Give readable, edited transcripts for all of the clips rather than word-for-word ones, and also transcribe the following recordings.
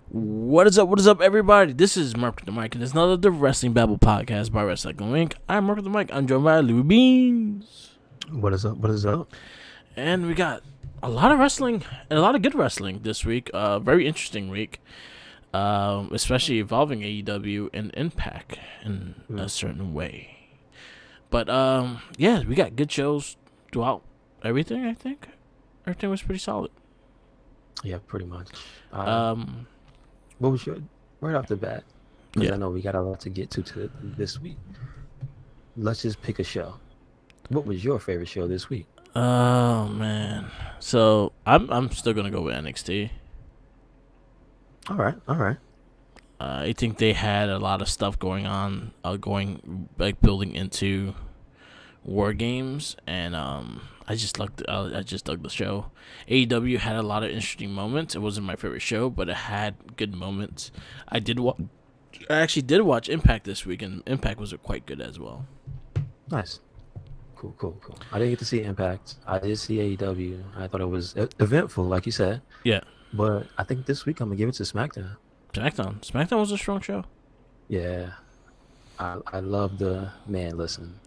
What is up? What is up, everybody? This is Mark with the Mic, and it's another the Wrestling Babble podcast by Wrestling Inc. I'm Mark with the Mic. I'm joined by Louis Beans, What is up? What is up? and we got a lot of wrestling and a lot of good wrestling this week. Very interesting week, especially involving AEW and Impact in a certain way. But yeah, we got good shows throughout everything. I think everything was pretty solid. Yeah, pretty much. Um, What was your right off the bat? Because yeah. I know we got a lot to get to this week. Let's just pick a show. What was your favorite show this week? Oh man. So I'm still gonna go with NXT. All right, all right. I think they had a lot of stuff going on, building into War Games, and I just loved I just dug the show. AEW had a lot of interesting moments. It wasn't my favorite show, but it had good moments. I actually did watch Impact this week, and Impact was quite good as well. Nice. Cool, cool, cool. I didn't get to see Impact. I did see AEW. I thought it was eventful, like you said. Yeah, But I think this week I'm gonna give it to SmackDown. SmackDown was a strong show. Yeah, I love the man. Listen,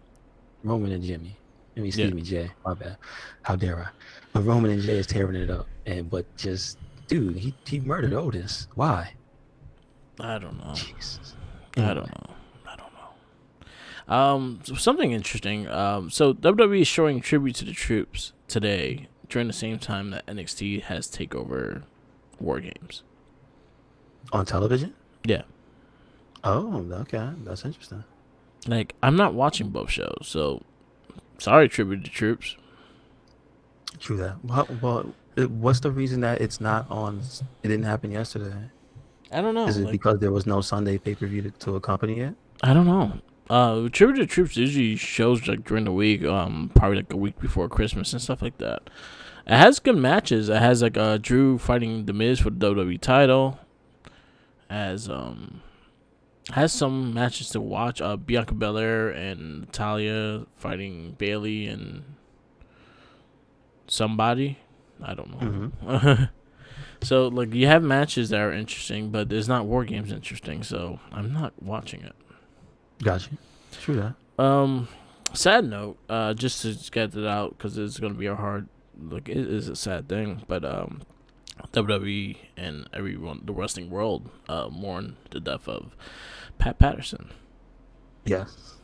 Roman and Jimmy. Yeah, Excuse me, Jay. My bad. How dare I? But Roman and Jay is tearing it up, but just dude, he murdered Otis. Why? I don't know. Jesus. I don't know. I don't know. So something interesting. So WWE is showing tribute to the troops today during the same time that NXT has takeover War Games. On television? Yeah, Oh, okay, that's interesting. like I'm not watching both shows, so sorry, tribute to troops. True that. What's the reason that it's not on? It didn't happen yesterday. I don't know. Is it Like because there was no Sunday pay-per-view to accompany it? I don't know. Tribute to troops usually shows like during the week, probably like a week before Christmas and stuff like that. It has good matches. It has like Drew fighting the Miz for the WWE title. Has some matches to watch. Bianca Belair and Natalia fighting Bailey and somebody. I don't Mm-hmm. know. So like you have matches that are interesting, but it's not War Games interesting. So I'm not watching it. Gotcha. True that. Sad note. Just to get it out because it's gonna be a hard. Like it is a sad thing, but WWE and everyone, the wrestling world, mourn the death of Pat Patterson. Yes.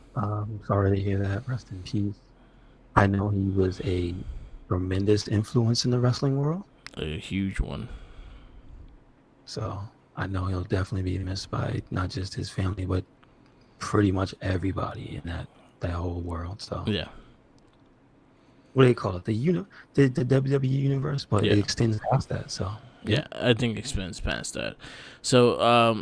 Sorry to hear that. Rest in peace. I know he was a tremendous influence in the wrestling world, A huge one. so I know he'll definitely be missed by not just his family, but pretty much everybody in that whole world. So Yeah. what do they call it? The WWE universe, but Yeah. it extends past that. So Yeah, I think expands past that. So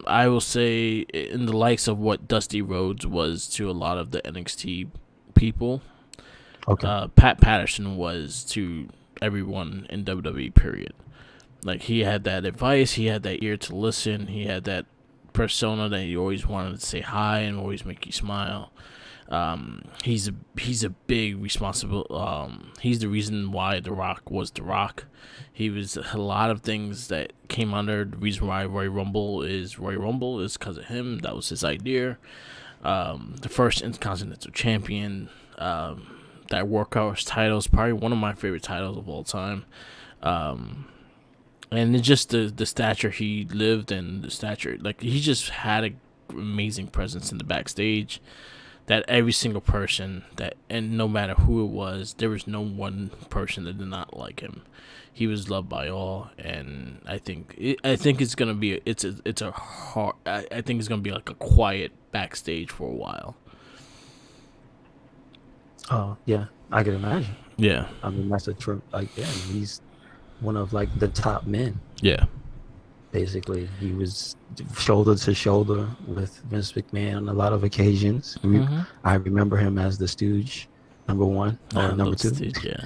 I will say in the likes of what Dusty Rhodes was to a lot of the NXT people, okay. Pat Patterson was to everyone in WWE. Period. Like he had that advice, he had that ear to listen, he had that persona that he always wanted to say hi and always make you smile. He's a big responsible. He's the reason why The Rock was The Rock. He was a lot of things that came under the reason why Royal Rumble is because of him. That was his idea. The first Intercontinental Champion. That Workhorse title is probably one of my favorite titles of all time. And it's just the stature he lived and the stature, like he just had a amazing presence in the backstage that every single person that, and no matter who it was, there was no one person that did not like him. He was loved by all, and I think it's gonna be it's a hard. I think it's gonna be like a quiet backstage for a while. Oh yeah, I can imagine. Yeah, I mean, that's a true. Like, yeah, he's one of like the top men. yeah. Basically, he was shoulder to shoulder with Vince McMahon on a lot of occasions. Mm-hmm. I remember him as the Stooge, number one or number two. Yeah,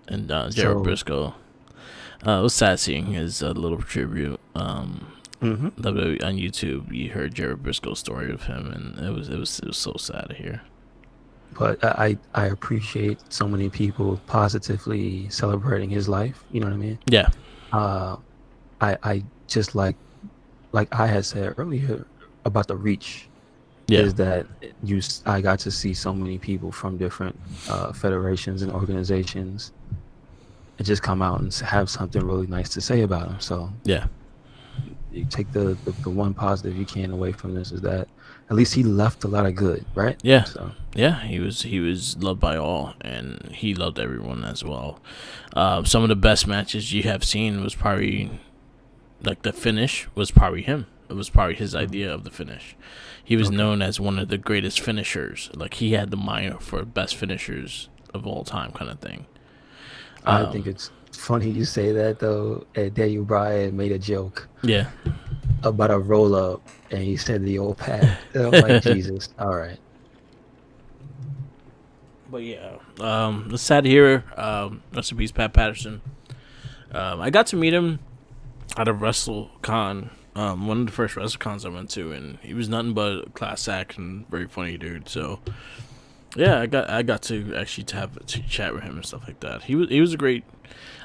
and Jared So, Briscoe. It was sad seeing his little tribute. mhm. On YouTube, you heard Jared Briscoe's story of him, and it was so sad to hear. But I appreciate so many people positively celebrating his life. You know what I mean? Yeah, Uh, I just like like I had said earlier about the reach, Yeah, is that I got to see so many people from different federations and organizations and just come out and have something really nice to say about him. So yeah, you take the one positive you can away from this is that at least he left a lot of good, right? yeah, So yeah. He was loved by all, and he loved everyone as well. Some of the best matches you have seen was probably like the finish was probably him. It was probably his mhm. idea of the finish. He was Okay. known as one of the greatest finishers. Like he had the mind for best finishers of all time, kind of thing. I think it's funny you say that though. Daniel Bryan made a joke Yeah, about a roll up and he said the old Pat. And I'm like, Jesus. All right. but yeah, it's sad to hear. Rest in peace, Pat Patterson. I got to meet him at a WrestleCon. One of the first WrestleCons I went to, and he was nothing but a class act and very funny dude. So yeah, I got to actually to chat with him and stuff like that. He was a great,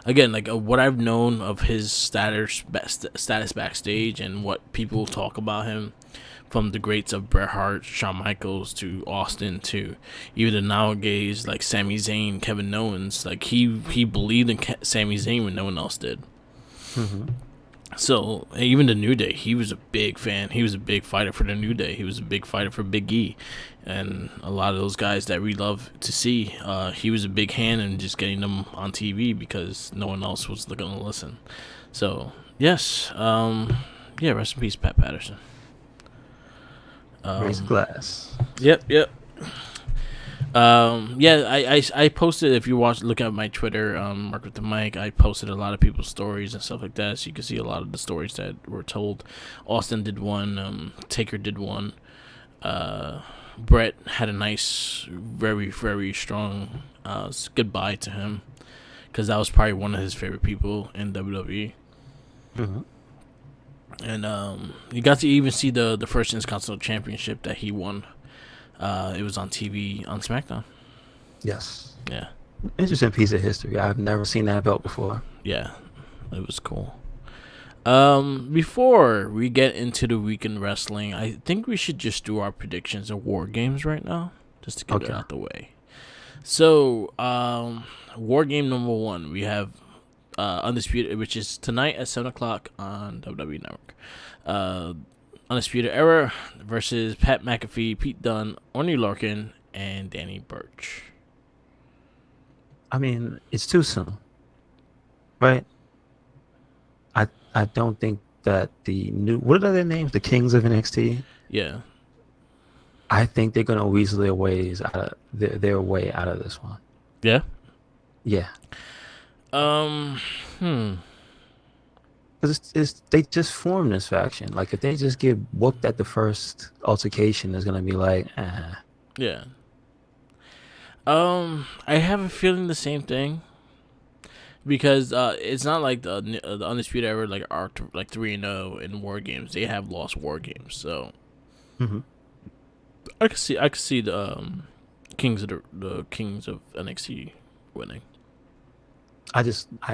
again, like what I've known of his status backstage and what people talk about him, from the greats of Bret Hart, Shawn Michaels to Austin to even the nowadays like Sami Zayn, Kevin Owens. Like he believed in Sami Zayn when no one else did. Hmm. So even the New Day, he was a big fan. He was a big fighter for the New Day. He was a big fighter for Big E, and a lot of those guys that we love to see. He was a big hand in just getting them on TV because no one else was going to listen. So yes, yeah. Rest in peace, Pat Patterson. Raise a glass. Yep, yep. Yeah, I posted, if you look at my Twitter, Mark with the Mic, I posted a lot of people's stories and stuff like that, so you can see a lot of the stories that were told. Austin did one, Taker did one, Brett had a nice, very, very strong goodbye to him, because that was probably one of his favorite people in WWE. Hmm. And you got to even see the first Intercontinental Championship that he won. It was on TV on SmackDown. Yes. Yeah. Interesting piece of history. I've never seen that belt before. Yeah, it was cool. Before we get into the weekend wrestling, I think we should just do our predictions of War Games right now, just to get it Okay. out the way. So, War Game number one, we have Undisputed, which is tonight at 7 o'clock on WWE Network. Undisputed Era versus Pat McAfee, Pete Dunne, Orny Larkin, and Danny Burch. I mean, it's too soon, right? I don't think that the new, what are their names? The Kings of NXT. Yeah, I think they're gonna weasel their way out of this one. yeah. Yeah, Um, hmm. because they just formed this faction. Like if they just get whooped at the first altercation, it's gonna be like, Yeah. I have a feeling the same thing, because it's not like the Undisputed Era like are like 3-0 in War Games. They have lost War Games, so hmm. I could see the the Kings of NXT winning. I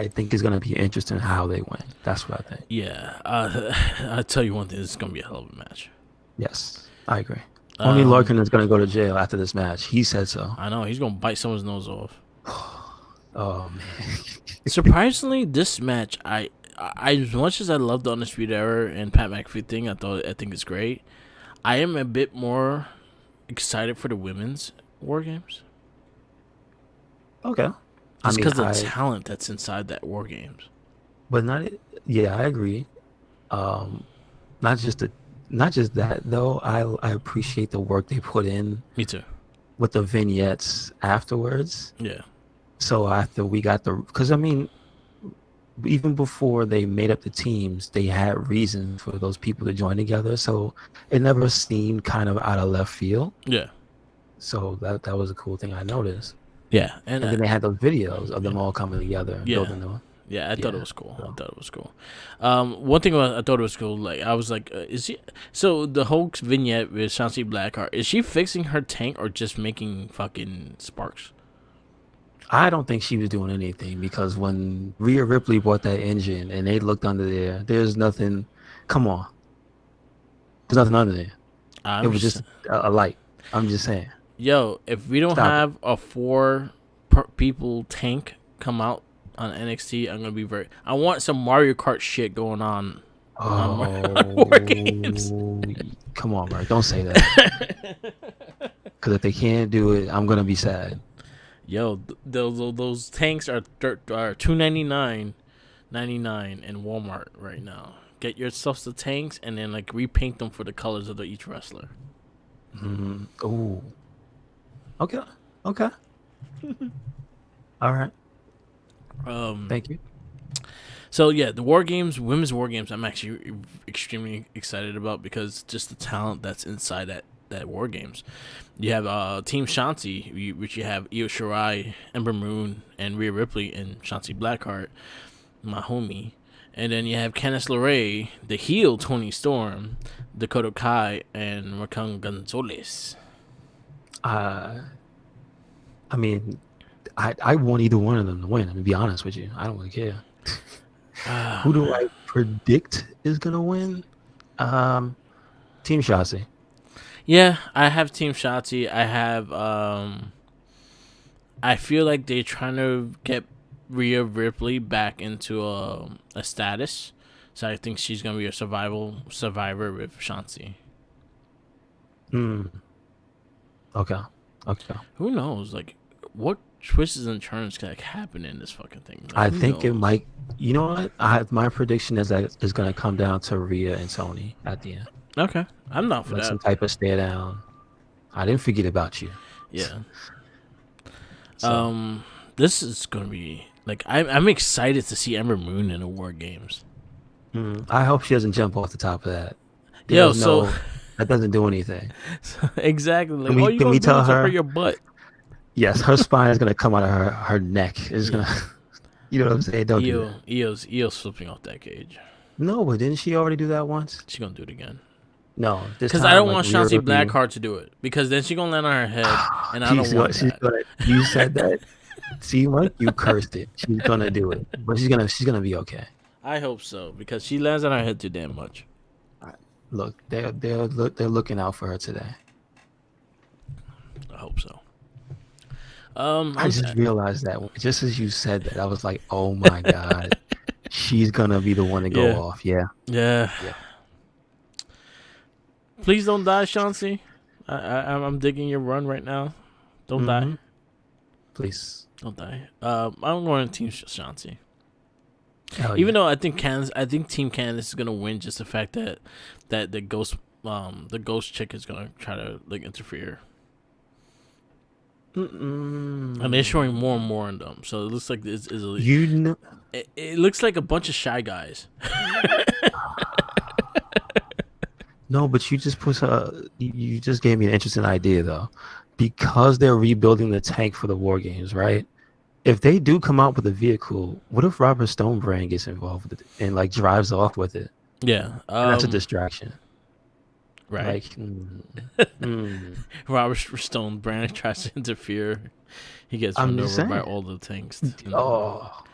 think it's gonna be interesting how they win. That's what I think. Yeah, I tell you one thing, it's gonna be a hell of a match. Yes, I agree. Only Um, Larkin is gonna go to jail after this match. He said so. I know he's gonna bite someone's nose off. Oh man. Surprisingly, this match, as much as I love the Undisputed Era and Pat McAfee thing, I think it's great. I am a bit more excited for the women's War Games, Okay. I just mean, because of the talent that's inside that War Games. but not. Yeah, I agree. Um, not just the, not just that though. I appreciate the work they put in Me too. with the vignettes afterwards. Yeah, So after we got because I mean, even before they made up the teams, they had reason for those people to join together. So it never seemed kind of out of left field. yeah, So that was a cool thing I noticed. yeah, and And then they had those videos of yeah, them all coming together and yeah, building them. yeah. I thought it Yeah. was cool. I So thought it was cool. One thing I thought it was cool. Like I was like, is she? So the whole vignette with Shanti Blackheart, is she fixing her tank or just making fucking sparks? I don't think she was doing anything because when Rhea Ripley bought that engine and they looked under there, there's nothing. Come on. There's nothing under there. It I'm was just just a light. I'm just saying. yo. If we don't Stop it. have a people tank come out on NXT, I'm gonna be very. I want some Mario Kart shit going on War Games. Oh, come on, bro. Don't say that. Because if they can't do it, I'm gonna be sad. Yo, those tanks are $299.99 in Walmart right now. Get yourself the tanks and then like repaint them for the colors of each wrestler. Oh, okay, okay. All right. Thank you. So yeah, the War Games, women's War Games, I'm actually extremely excited about because just the talent that's inside that War Games. You have Team Shanti, which you have Io Shirai, Ember Moon, and Rhea Ripley, and Shanti Blackheart, my homie. And then you have Candice LeRae, the heel Toni Storm, Dakota Kai, and Raquel Gonzalez. I mean, I want either one of them to win. I'm gonna be honest with you. I don't really care. Who do I predict is gonna win? Team Shotzi. Yeah, I have Team Shotzi. I have I feel like they're trying to get Rhea Ripley back into a status. So I think she's gonna be a survivor with Shotzi. Okay. Who knows? Like, what twists and turns can like happen in this fucking thing? Like, I think it might. You know what? My prediction is that it's gonna come down to Rhea and Tony at the end. Okay, I'm not for Like that. some type of stare down. I didn't forget about you. Yeah. So, This is gonna be like I'm excited to see Ember Moon in the War Games. I hope she doesn't jump off the top of that. That doesn't do anything. Exactly. Like, Can all you we gonna do tell is her hurt your butt. Yes, her spine is gonna come out of her neck. It's gonna, you know what I'm saying? Don't do that. Io's flipping off that cage. No, but didn't she already do that once? She's gonna do it again. No, because I don't want Shanti Blackheart to do it because then she's gonna land on her head, and I don't want that. You said that. See, Mike, you cursed it. She's gonna do it, but she's gonna be okay. I hope so because she lands on her head too damn much. Look, they're looking out for her today. I hope so. I just realized that just as you said that, I was like, oh my god, she's gonna be the one to go off. Yeah. Please don't die, Shanti. I'm digging your run right now. Don't die. Please. Don't die. I'm going to Team Shanti. Even though I think Team Candice is gonna win, just the fact that the ghost chick is gonna try to like interfere. And they're showing more and more in them, so it looks like it looks like a bunch of shy guys. No, but you just you just gave me an interesting idea though, because they're rebuilding the tank for the War Games, right? If they do come out with a vehicle, what if Robert Stonebrand gets involved with it and like drives off with it? Yeah, and that's a distraction, right? Like, Robert Stonebrand tries to interfere. He gets run over by all the tanks. Oh,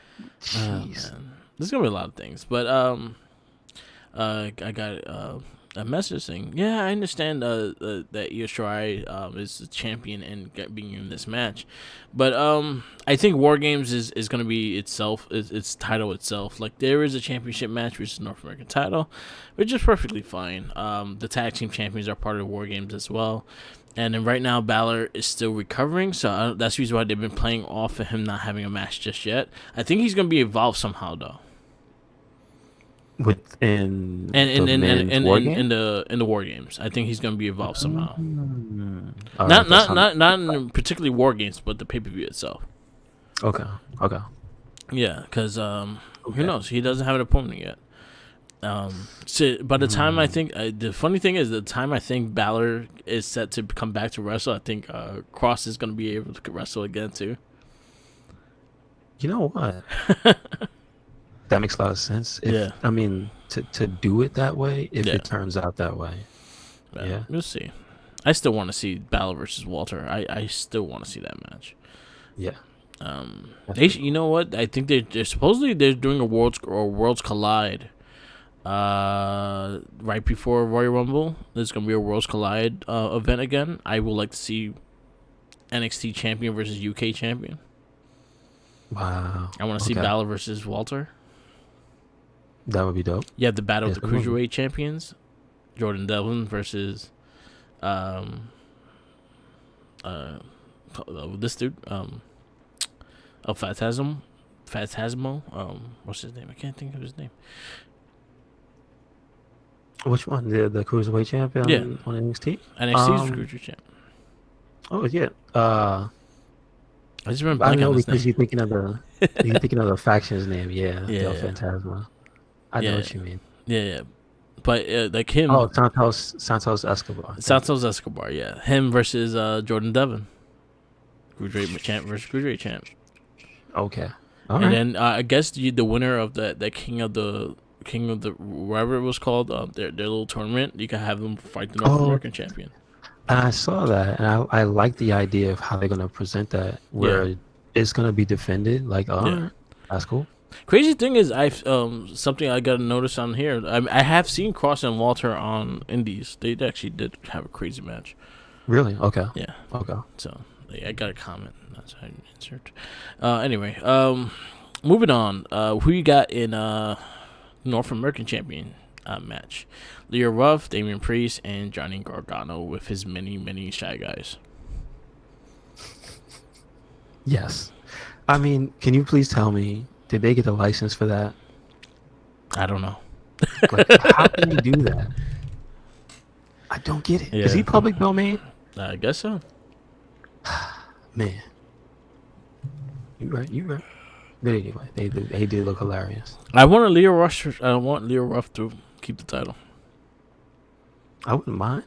jeez. There's gonna be a lot of things, but I got a message saying, yeah, I understand that Io Shirai is the champion and being in this match, but I think War Games is going to be its title itself. Like, there is a championship match, which is the North American title, which is perfectly fine. The tag team champions are part of the War Games as well, and then right now Balor is still recovering, so that's the reason why they've been playing off of him not having a match just yet. I think he's going to be involved somehow though. Within the War Games, I think he's going to be involved somehow. Not in particularly War Games, but the pay-per-view itself. Okay. Yeah, because who knows? He doesn't have an opponent yet. So by the time I think the funny thing is, the time I think Balor is set to come back to wrestle, I think Cross is going to be able to wrestle again too. You know what? That makes a lot of sense. I mean, to do it that way, if it turns out that way. We'll see. I still want to see Balor versus Walter. I still want to see that match. Yeah. You know what? I think they're supposedly they're doing a Worlds Collide Right before Royal Rumble, there's gonna be a Worlds Collide event again. I would like to see NXT champion versus UK champion. Wow. I want to see Okay. Balor versus Walter. That would be dope. You have the battle Yes, of the it would be. cruiserweight champions, Jordan Devlin versus this dude Phantasmo. What's his name? I can't think of his name. Which one? The cruiserweight champion Yeah. on NXT? NXT's cruiserweight champ. Oh yeah. I just remember I blanking know on his because name. you're thinking of the faction's name. Yeah, Yeah, Del yeah. Phantasma. I know Yeah. what you mean. Yeah. But like him, Oh, Santos Escobar. Santos Escobar. Yeah, him versus Jordan Devlin, cruiserweight champ versus cruiserweight champ. Okay. All And right. then I guess the winner of the king of the whatever it was called, their little tournament, you can have them fight the North American champion. And I saw that, and I like the idea of how they're gonna present that, where it's gonna be defended. Like, all right, that's cool. Crazy thing is, I've something I got to notice on here. I have seen Cross and Walter on Indies. They actually did have a crazy match. Really? Okay. Yeah. Okay. So I got a comment. That's how I insert. Anyway, moving on. Who you got in North American champion match? Leo Ruff, Damian Priest, and Johnny Gargano with his many Shy Guys. Yes. I mean, can you please tell me, did they get the license for that? I don't know. Like, how can you do that? I don't get it. Is he public domain? I guess so. Man. You right. But anyway, they did look hilarious. I want Leo Ruff to keep the title. I wouldn't mind.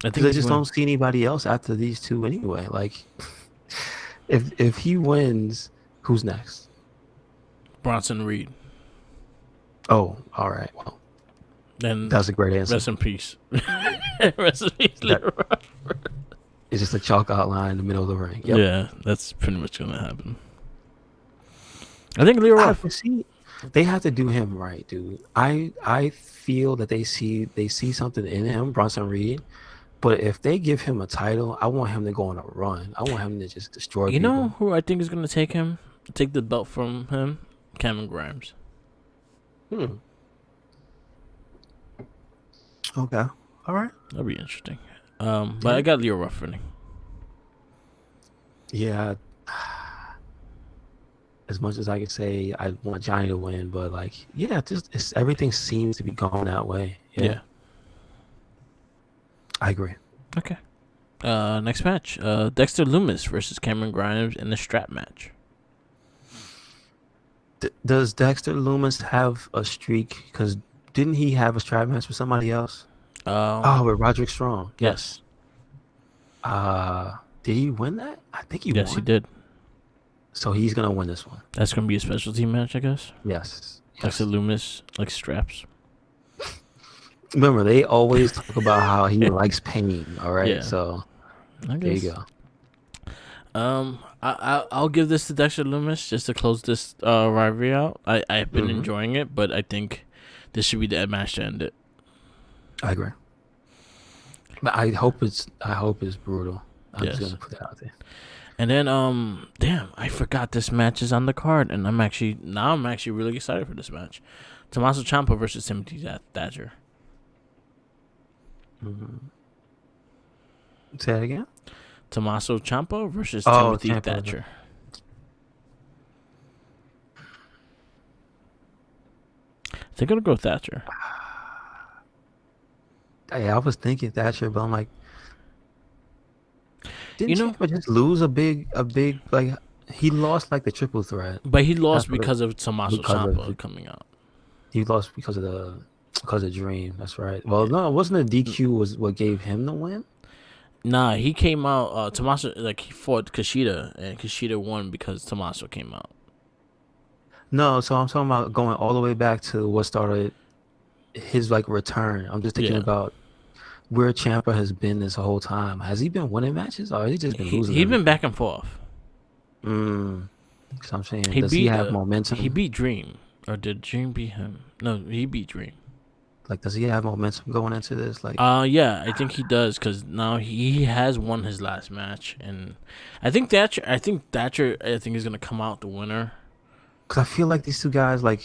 I Because I just don't see anybody else after these two anyway. Like, if he wins, who's next? Bronson Reed. Oh, all right. Well, Then that's a great answer. rest in peace. Rest in peace, Leo Ruff. It's just a chalk outline in the middle of the ring. Yep. Yeah, that's pretty much gonna happen. I think Leo Ruff. See, they have to do him right, dude. I feel that they see something in him, Bronson Reed. But if they give him a title, I want him to go on a run. I want him to just destroy people. You know who I think is gonna take the belt from him? Cameron Grimes. Okay. All right. That'd be interesting. But I got Leo Ruff winning. Yeah. As much as I could say I want Johnny to win, but like, yeah, everything seems to be going that way. Yeah. I agree. Okay. Next match. Dexter Lumis versus Cameron Grimes in the strap match. Does Dexter Lumis have a streak? Because didn't he have a strap match with somebody else? With Roderick Strong. Yes. Did he win that? I think he won. Yes, he did. So he's gonna win this one. That's gonna be a specialty match, I guess. Yes. Dexter Lumis like straps. Remember, they always talk about how he likes pain. All right. Yeah. So there you go. I'll give this to Dexter Lumis just to close this rivalry out. I've been enjoying it, but I think this should be the match to end it. I agree. But I hope it's brutal. I'm just gonna put that out there. And then damn, I forgot this match is on the card, and I'm actually really excited for this match. Tommaso Ciampa versus Timothy Thatcher. Say that again. Tommaso Ciampa versus Timothy Ciampa. Thatcher. They're gonna go Thatcher. Hey, I was thinking Thatcher, but I'm like, didn't You know- Ciampa just lose a big like he lost like the triple threat. But he lost That's what because of Tommaso because of Ciampa it. coming out. He lost because of Dream. That's right. Well, no, it wasn't the DQ was what gave him the win. Nah, he came out. Tommaso he fought Kushida, and Kushida won because Tommaso came out. No, so I'm talking about going all the way back to what started his like return. I'm just thinking about where Ciampa has been this whole time. Has he been winning matches, or has he just been losing? He's been back and forth. Because I'm saying, He does beat, he have momentum? He beat Dream. Or did Dream beat him? No, he beat Dream. Like, does he have momentum going into this? Like, Yeah, I think he does because now he has won his last match, and I think Thatcher. I think is gonna come out the winner. because I feel like these two guys, like,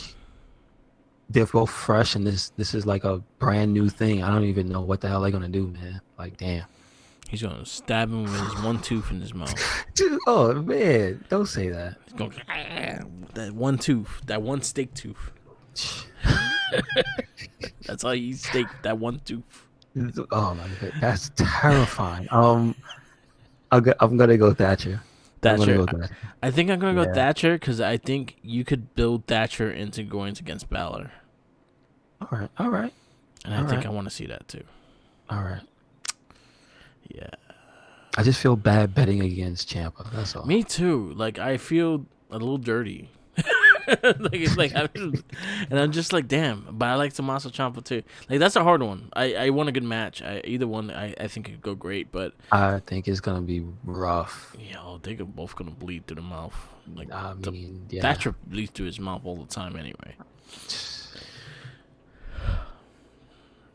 they're both fresh, and this is like a brand new thing. I don't even know what the hell they're gonna do, man. Like, damn. He's gonna stab him with his one tooth in his mouth. Dude, oh man, don't say that. He's going that one tooth, that one steak tooth. That's all you steak. That one tooth. Oh my god, that's terrifying. I'm gonna go Thatcher. Thatcher. I think I'm gonna go Yeah. Thatcher because I think you could build Thatcher into going against Balor, All right, and I think I want to see that too. all right. Yeah. I just feel bad betting against Ciampa. That's all. Me too. Like I feel a little dirty. And I'm just like, damn. But I like Tommaso Ciampa too. Like that's a hard one. I want a good match. Either one I think could go great. But I think it's gonna be rough. they could both gonna bleed through the mouth. Like I mean, yeah. Thatcher bleeds through his mouth all the time anyway.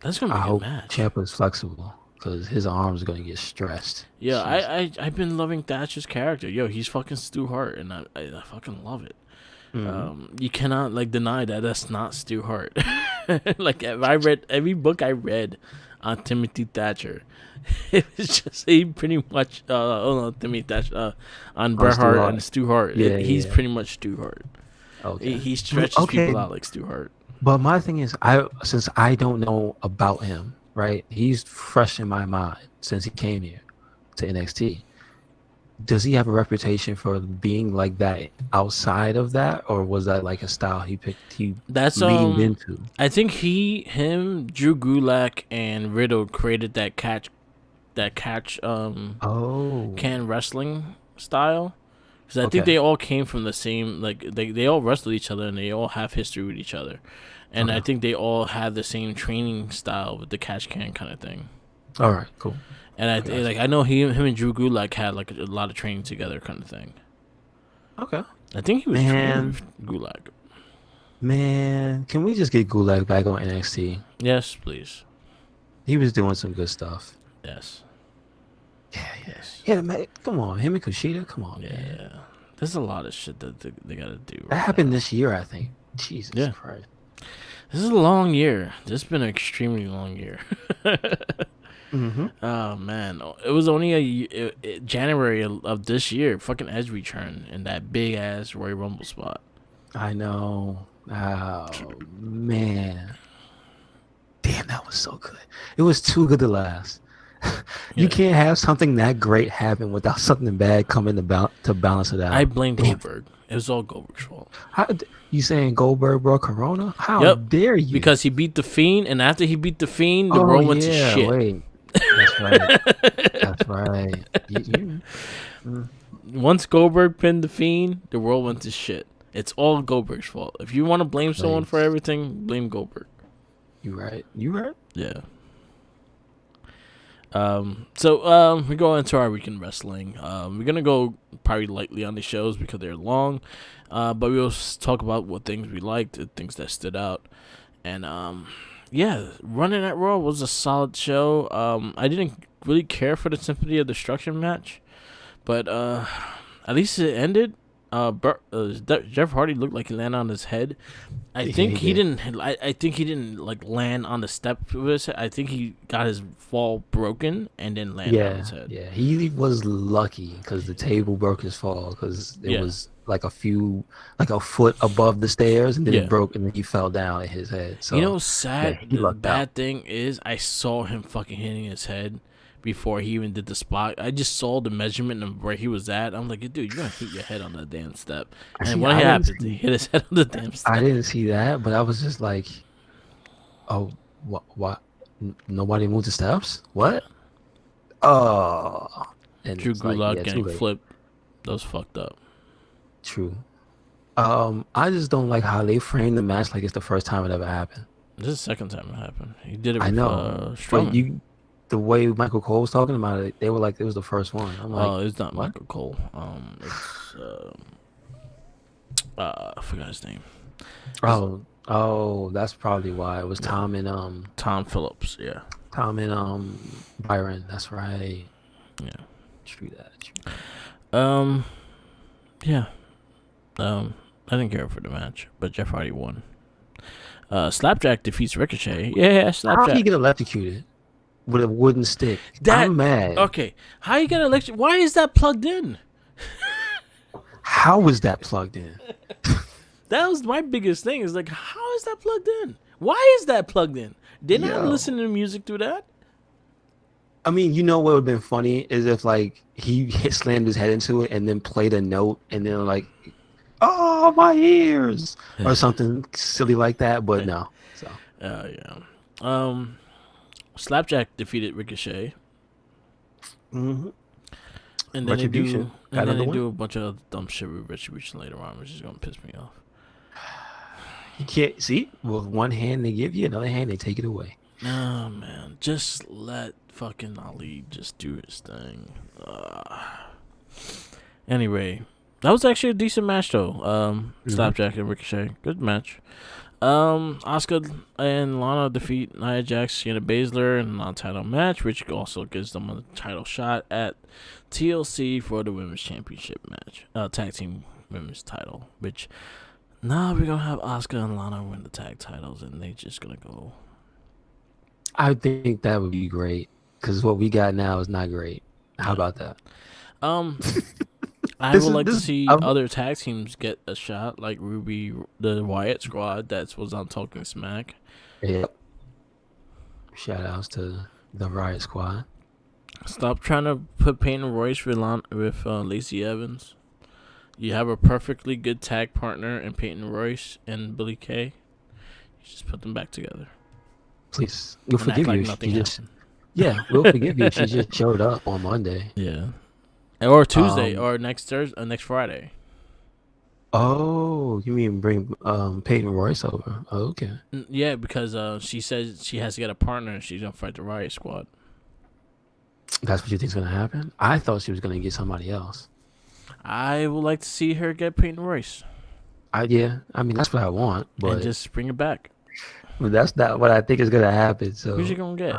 That's gonna be I a good hope match. Ciampa's flexible because his arms are gonna get stressed. Yeah, Jeez. I've been loving Thatcher's character. Yo, he's fucking Stu Hart, and I fucking love it. You cannot like deny that that's not Stu Hart. Like if I read every book I read on Timothy Thatcher, it was just he pretty much Timothy Thatcher on Bret Hart and Stu Hart. He's pretty much Stu Hart. Okay. He stretches people out like Stu Hart. But my thing is, since I don't know about him, right? He's fresh in my mind since he came here to NXT. Does he have a reputation for being like that outside of that, or was that like a style he picked? That's leaned into. I think him, Drew Gulak, and Riddle created that catch can wrestling style. Because I think they all came from the same, like they all wrestled each other and they all have history with each other, and I think they all have the same training style with the catch can kind of thing. All right, cool. And I know him and Drew Gulak had like a lot of training together, kind of thing. Okay. I think he was training with Gulak. Man, can we just get Gulak back on NXT? Yes, please. He was doing some good stuff. Yes. Yeah, man. Come on, him and Kushida. Come on, man. Yeah. There's a lot of shit that they gotta do. That happened this year, I think. Jesus Christ. This is a long year. This has been an extremely long year. Oh man, it was only January of this year. Fucking Edge returned in that big ass Royal Rumble spot. I know. Oh man, damn, that was so good. It was too good to last. You can't have something that great happen without something bad coming to balance it out. I blame Goldberg. It was all Goldberg's fault. You saying Goldberg brought Corona? How dare you? Because he beat the Fiend, and after he beat the Fiend, the world went to shit. Wait. That's right. That's right. Once Goldberg pinned the Fiend, the world went to shit. It's all Goldberg's fault. If you want to blame someone for everything, blame Goldberg. You right. Yeah. So we go into our weekend wrestling. We're gonna go probably lightly on the shows because they're long. But we'll talk about what things we liked, things that stood out, and Running at Raw was a solid show. I didn't really care for the Symphony of Destruction match, but at least it ended. Jeff Hardy looked like he landed on his head. I think he didn't. I think he didn't like land on the step of his head. I think he got his fall broken and then landed on his head. Yeah, he was lucky because the table broke his fall because it was like a foot above the stairs, and then it broke, and then he fell down at his head. So you know, sad. The bad thing is, I saw him fucking hitting his head before he even did the spot. I just saw the measurement of where he was at. I'm like, dude, you're gonna hit your head on the damn step. And what happened? He hit his head on the damn step. I didn't see that, but I was just like, oh, what? Nobody moved the steps? What? Oh. And Drew Gulak getting flipped. That was fucked up. True. I just don't like how they framed the match like it's the first time it ever happened. This is the second time it happened. He did it with, I know. Strowman. The way Michael Cole was talking about it, they were like, it was the first one. I'm like, it's not what? Michael Cole. It's I forgot his name. Oh, that's probably why it was Yeah, Tom Phillips. Yeah, Tom and Byron. That's right. yeah. True that. True that. Um, yeah. I didn't care for the match, but Jeff Hardy won. Slapjack defeats Ricochet. Yeah, How he Slapjack. get electrocuted with a wooden stick? That I'm mad. okay? How you gonna electric? Why is that plugged in? How was that plugged in? That was my biggest thing. Is like, how is that plugged in? Why is that plugged in? Did not Yo. listen to music through that. I mean, you know what would have been funny is if like he slammed his head into it and then played a note and then like, oh my ears or something silly like that. But no. So Yeah. Slapjack defeated Ricochet, mm-hmm. and then Retribution. they do a bunch of dumb shit with Retribution later on, which is gonna piss me off. You can't see with one hand they give you, another hand they take it away. Oh man, just let fucking Ali just do his thing. Anyway, that was actually a decent match though. Slapjack and Ricochet, good match. Asuka and Lana defeat Nia Jax, Shayna Baszler in a non-title match, which also gives them a title shot at TLC for the Women's Championship match, tag team women's title. Which now we're gonna have Asuka and Lana win the tag titles, and they just gonna go. I think that would be great because what we got now is not great. How about that? I would like to see other tag teams get a shot, like Ruby, the Wyatt Squad. That was on Talking Smack. Yep. Shout outs to the Riot Squad. Stop trying to put Peyton Royce with Lacey Evans. You have a perfectly good tag partner in Peyton Royce and Billy Kay. You just put them back together. Please, we'll forgive like you. Nothing happened. Yeah, we'll forgive you. She just showed up on Monday. Yeah, or Tuesday, or next Thursday, next Friday. Oh, you mean bring Peyton Royce over? Oh, okay. Yeah, because she says she has to get a partner and she's gonna fight the Riot Squad. That's what you think's gonna happen? I thought she was gonna get somebody else. I would like to see her get Peyton Royce. Yeah, I mean that's what I want, but and just bring it back. But that's not what I think is gonna happen. So who's you gonna get?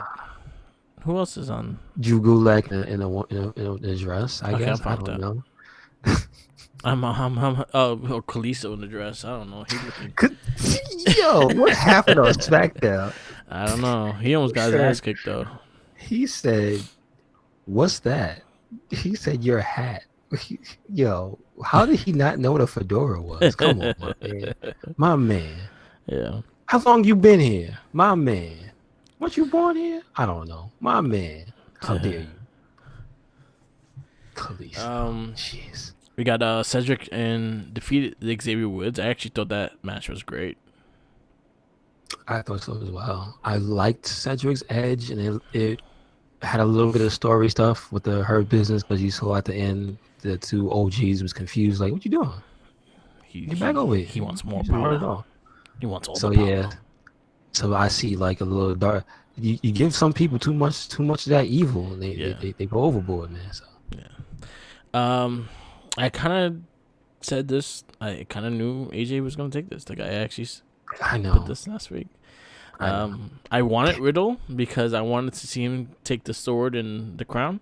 Who else is on? Drew Gulak in a dress. I guess I don't know. Kalisto in the dress. I don't know. He looking. Yo, what happened on SmackDown? I don't know. He almost got his ass kicked though. He said, "What's that?" He said, "Your hat." Yo, how did he not know what a fedora was? Come on, my man. Yeah. How long you been here, my man? What you born here? I don't know, my man. How dare you, Kalisto? Jeez. We got Cedric and defeated Xavier Woods. I actually thought that match was great. I thought so as well. I liked Cedric's edge, and it had a little bit of story stuff with the Hurt Business because you saw at the end the two OGs was confused, like, "What you doing? Get back over here." He wants more power. He wants all the power. So yeah, so I see like a little dark. You give some people too much of that evil, and they go overboard, man. So yeah. I kind of said this. I kind of knew AJ was gonna take this. Like I know put this last week. I wanted Riddle because I wanted to see him take the sword and the crown.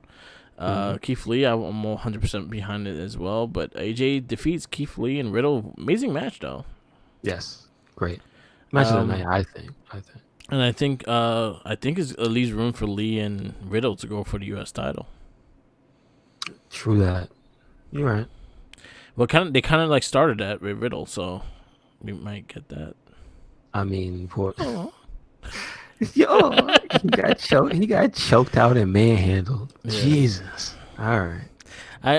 Keith Lee, I'm 100% behind it as well. But AJ defeats Keith Lee and Riddle. Amazing match, though. Yes, great match of the night. I think. And I think it leaves room for Lee and Riddle to go for the U.S. title. True that. You're right. Well, they kind of like started that with Riddle, so we might get that. I mean, poor. Yo, he got choked out and manhandled. Yeah. Jesus. All right. I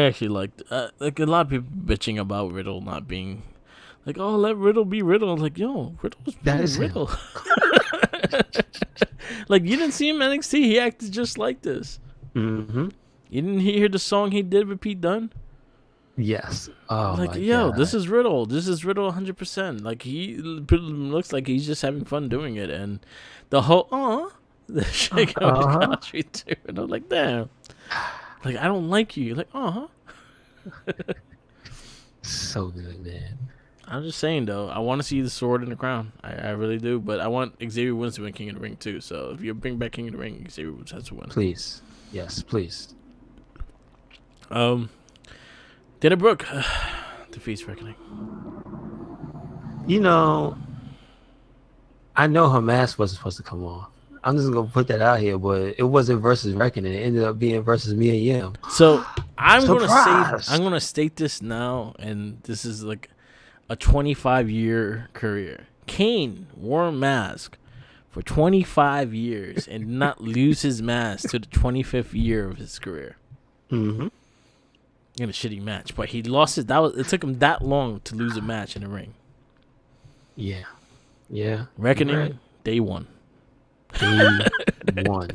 actually liked like a lot of people bitching about Riddle not being like, oh, let Riddle be Riddle. I was like, yo, Riddle's being Riddle. Like, you didn't see him in NXT. He acted just like this. Mm-hmm. You didn't hear the song he did with Pete Dunne? Yes. Oh, like, my God. This is Riddle 100%. Like, he looks like he's just having fun doing it, and the whole the shake of the country too. And I'm like, damn. Like, I don't like you. Like, So good, man. I'm just saying though, I want to see the sword and the crown. I really do, but I want Xavier Woods to win King of the Ring too. So if you bring back King of the Ring, Xavier Woods has to win. Please, yes, please. Um, Dana Brooke defeats Reckoning. You know, I know her mask wasn't supposed to come on. I'm just gonna put that out here, but it wasn't versus Reckoning. It ended up being versus Mia Yim. So I'm Surprise! gonna state this now, and this is like a 25-year career. Kane wore a mask for 25 years and did not lose his mask to the 25th year of his career. Mm-hmm. In a shitty match, but he lost it. It took him that long to lose a match in the ring. Yeah. Reckoning, Right. day one. Day one.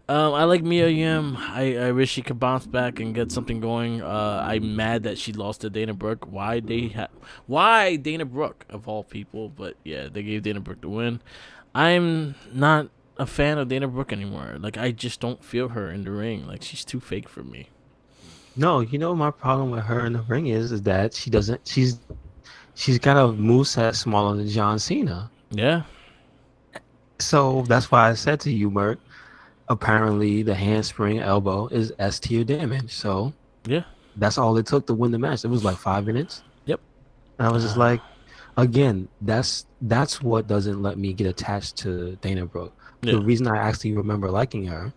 I like Mia Yim. I wish she could bounce back and get something going. I'm mad that she lost to Dana Brooke. Why Dana Brooke of all people? But yeah, they gave Dana Brooke the win. I'm not a fan of Dana Brooke anymore. Like, I just don't feel her in the ring. Like, she's too fake for me. No, my problem with her in the ring is that she's got a moveset smaller than John Cena. Yeah. So that's why I said to you, Merc, apparently the handspring elbow is S tier damage. So Yeah. that's all it took to win the match. It was like 5 minutes. Yep. And I was just like, again, that's what doesn't let me get attached to Dana Brooke. Yeah. The reason I actually remember liking her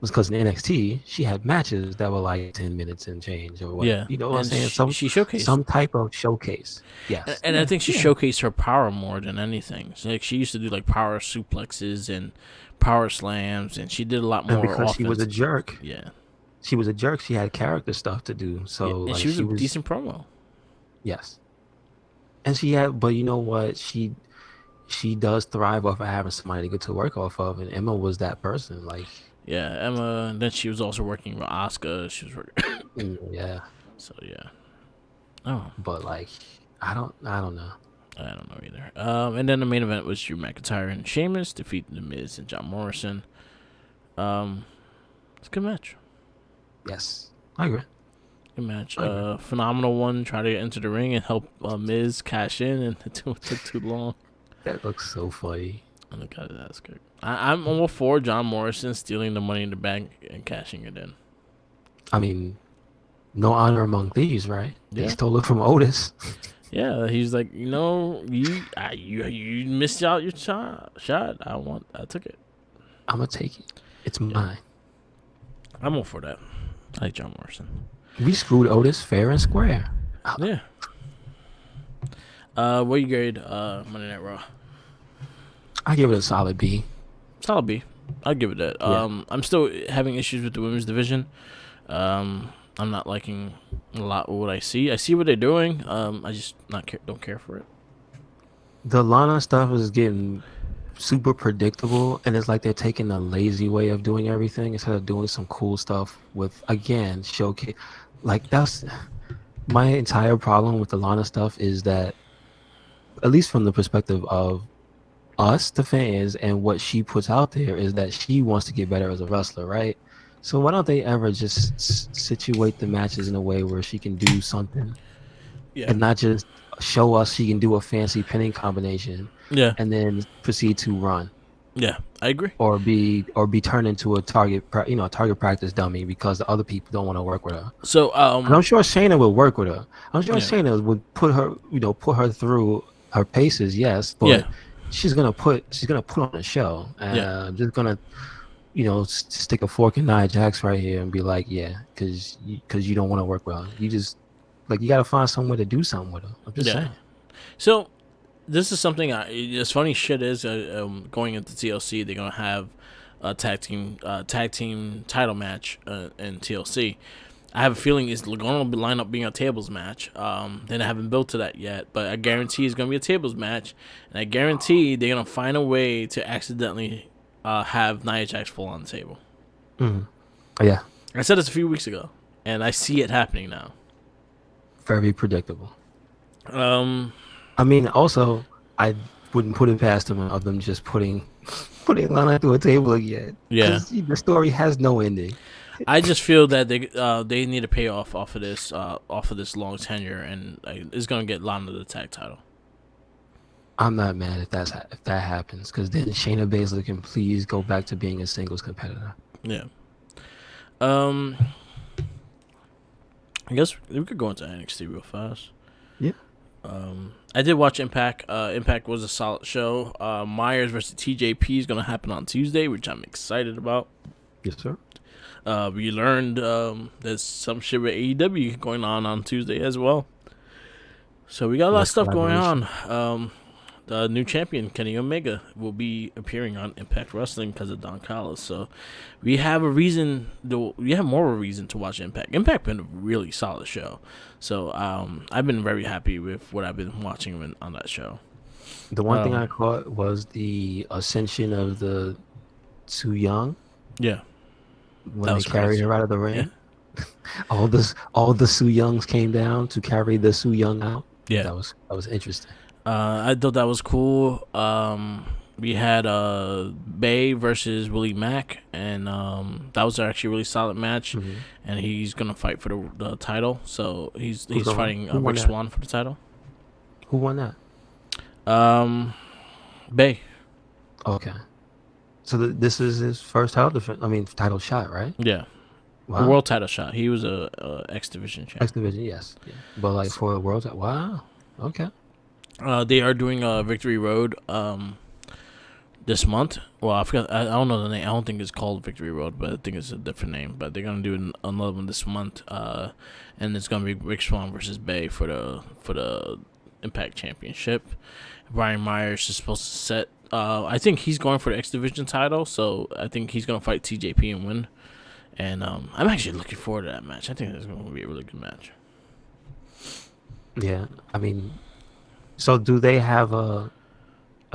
was because in NXT she had matches that were like 10 minutes and change or what. Yeah. You know what I'm And saying? she showcased some type of showcase. Yes. And I think she showcased her power more than anything. So, like, she used to do like power suplexes and power slams, and she did a lot more. And because she was a jerk. Yeah. She was a jerk. She had character stuff to do. So and like, she was a decent promo. Yes. And she had, but you know what? She does thrive off of having somebody to get to work off of, and Emma was that person. Like, yeah, Emma. And then she was also working with Asuka. She was working. yeah. So yeah. Oh. But like, I don't know. I don't know either. And then the main event was Drew McIntyre and Sheamus defeating The Miz and John Morrison. It's a good match. Yes, I agree. Good match. Phenomenal one. Try to get into the ring and help Miz cash in, and it took too long. That looks so funny. Oh my God, that's good. I'm all for John Morrison stealing the Money in the Bank and cashing it in. I mean, no honor among thieves, right? Yeah. They stole it from Otis. Yeah, he's like, you missed out your shot. I took it. I'm gonna take it. It's mine. I'm all for that. I like John Morrison. We screwed Otis fair and square. Yeah. What you grade Monday Night Raw? I give it a solid B. Solid B. I'll give it that. Yeah. I'm still having issues with the women's division. I'm not liking a lot of what I see. I see what they're doing. I just don't care for it. The Lana stuff is getting super predictable, and it's like they're taking a lazy way of doing everything instead of doing some cool stuff with, again, showcase. Like, that's my entire problem with the Lana stuff, is that, at least from the perspective of us, the fans, and what she puts out there, is that she wants to get better as a wrestler, right? So why don't they ever just situate the matches in a way where she can do something, and not just show us she can do a fancy pinning combination, and then proceed to run. Yeah, I agree. Or be turned into a target practice dummy because the other people don't want to work with her. So and I'm sure Shayna would work with her. I'm sure Shayna would put her through her paces, yes, but she's gonna put on a show. Just gonna stick a fork in Nia Jax right here and be like, because you don't want to work with her. You just you got to find somewhere to do something with her. I'm just saying. So this is something. As funny shit is going into TLC, they're gonna have a tag team title match in TLC. I have a feeling it's going to line up being a tables match. Then I haven't built to that yet, but I guarantee it's going to be a tables match, and I guarantee they're going to find a way to accidentally have Nia Jax fall on the table. Mm-hmm. Yeah. I said this a few weeks ago, and I see it happening now. Very predictable. I mean, also, I wouldn't put it past them of them just putting Lana through a table again. Yeah. The story has no ending. I just feel that they need to pay off off of this long tenure, and it's gonna get Lana the tag title. I'm not mad if that happens, because then Shayna Baszler can please go back to being a singles competitor. Yeah. Um, I guess we could go into NXT real fast. Yeah. I did watch Impact. Impact was a solid show. Myers versus TJP is gonna happen on Tuesday, which I'm excited about. Yes, sir. We learned there's some shit with AEW going on Tuesday as well. So we got a lot of stuff going on. The new champion, Kenny Omega, will be appearing on Impact Wrestling because of Don Callis. So we have more of a reason to watch Impact. Impact been a really solid show. So I've been very happy with what I've been watching on that show. The one thing I caught was the ascension of the Su Young. Yeah. When they carried her out of the ring. Yeah. all the Su Youngs came down to carry the Su Young out. Yeah. That was interesting. I thought that was cool. We had Bay versus Willie Mack, and that was actually a really solid match. Mm-hmm. And he's gonna fight for the title. So he's fighting Rick Swann for the title. Who won that? Bay. Okay. So this is his first title shot, right? Yeah. Wow. A world title shot. He was a X Division champ. X Division, yes. Yeah. But for a world title, wow. Okay. They are doing a Victory Road this month. Well, I forgot. I don't know the name. I don't think it's called Victory Road, but I think it's a different name. But they're gonna do another one this month, and it's gonna be Rick Swann versus Bay for the Impact Championship. Brian Myers is supposed to set. I think he's going for the X Division title, so I think he's gonna fight TJP and win. And I'm actually looking forward to that match. I think it's going to be a really good match. Yeah, I mean, so do they have a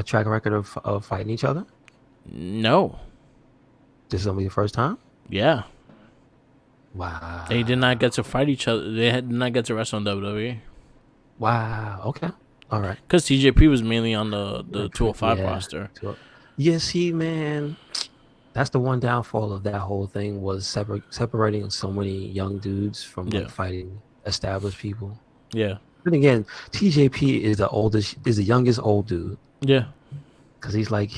track record of fighting each other? No. This is only the first time? Yeah. Wow. They did not get to fight each other. They did not get to wrestle on WWE. Wow. Okay. All right. Because TJP was mainly on the 205 roster. Yeah, see, man, that's the one downfall of that whole thing was separating so many young dudes from fighting established people. Yeah. But again, TJP is the youngest old dude. Yeah. Because he's like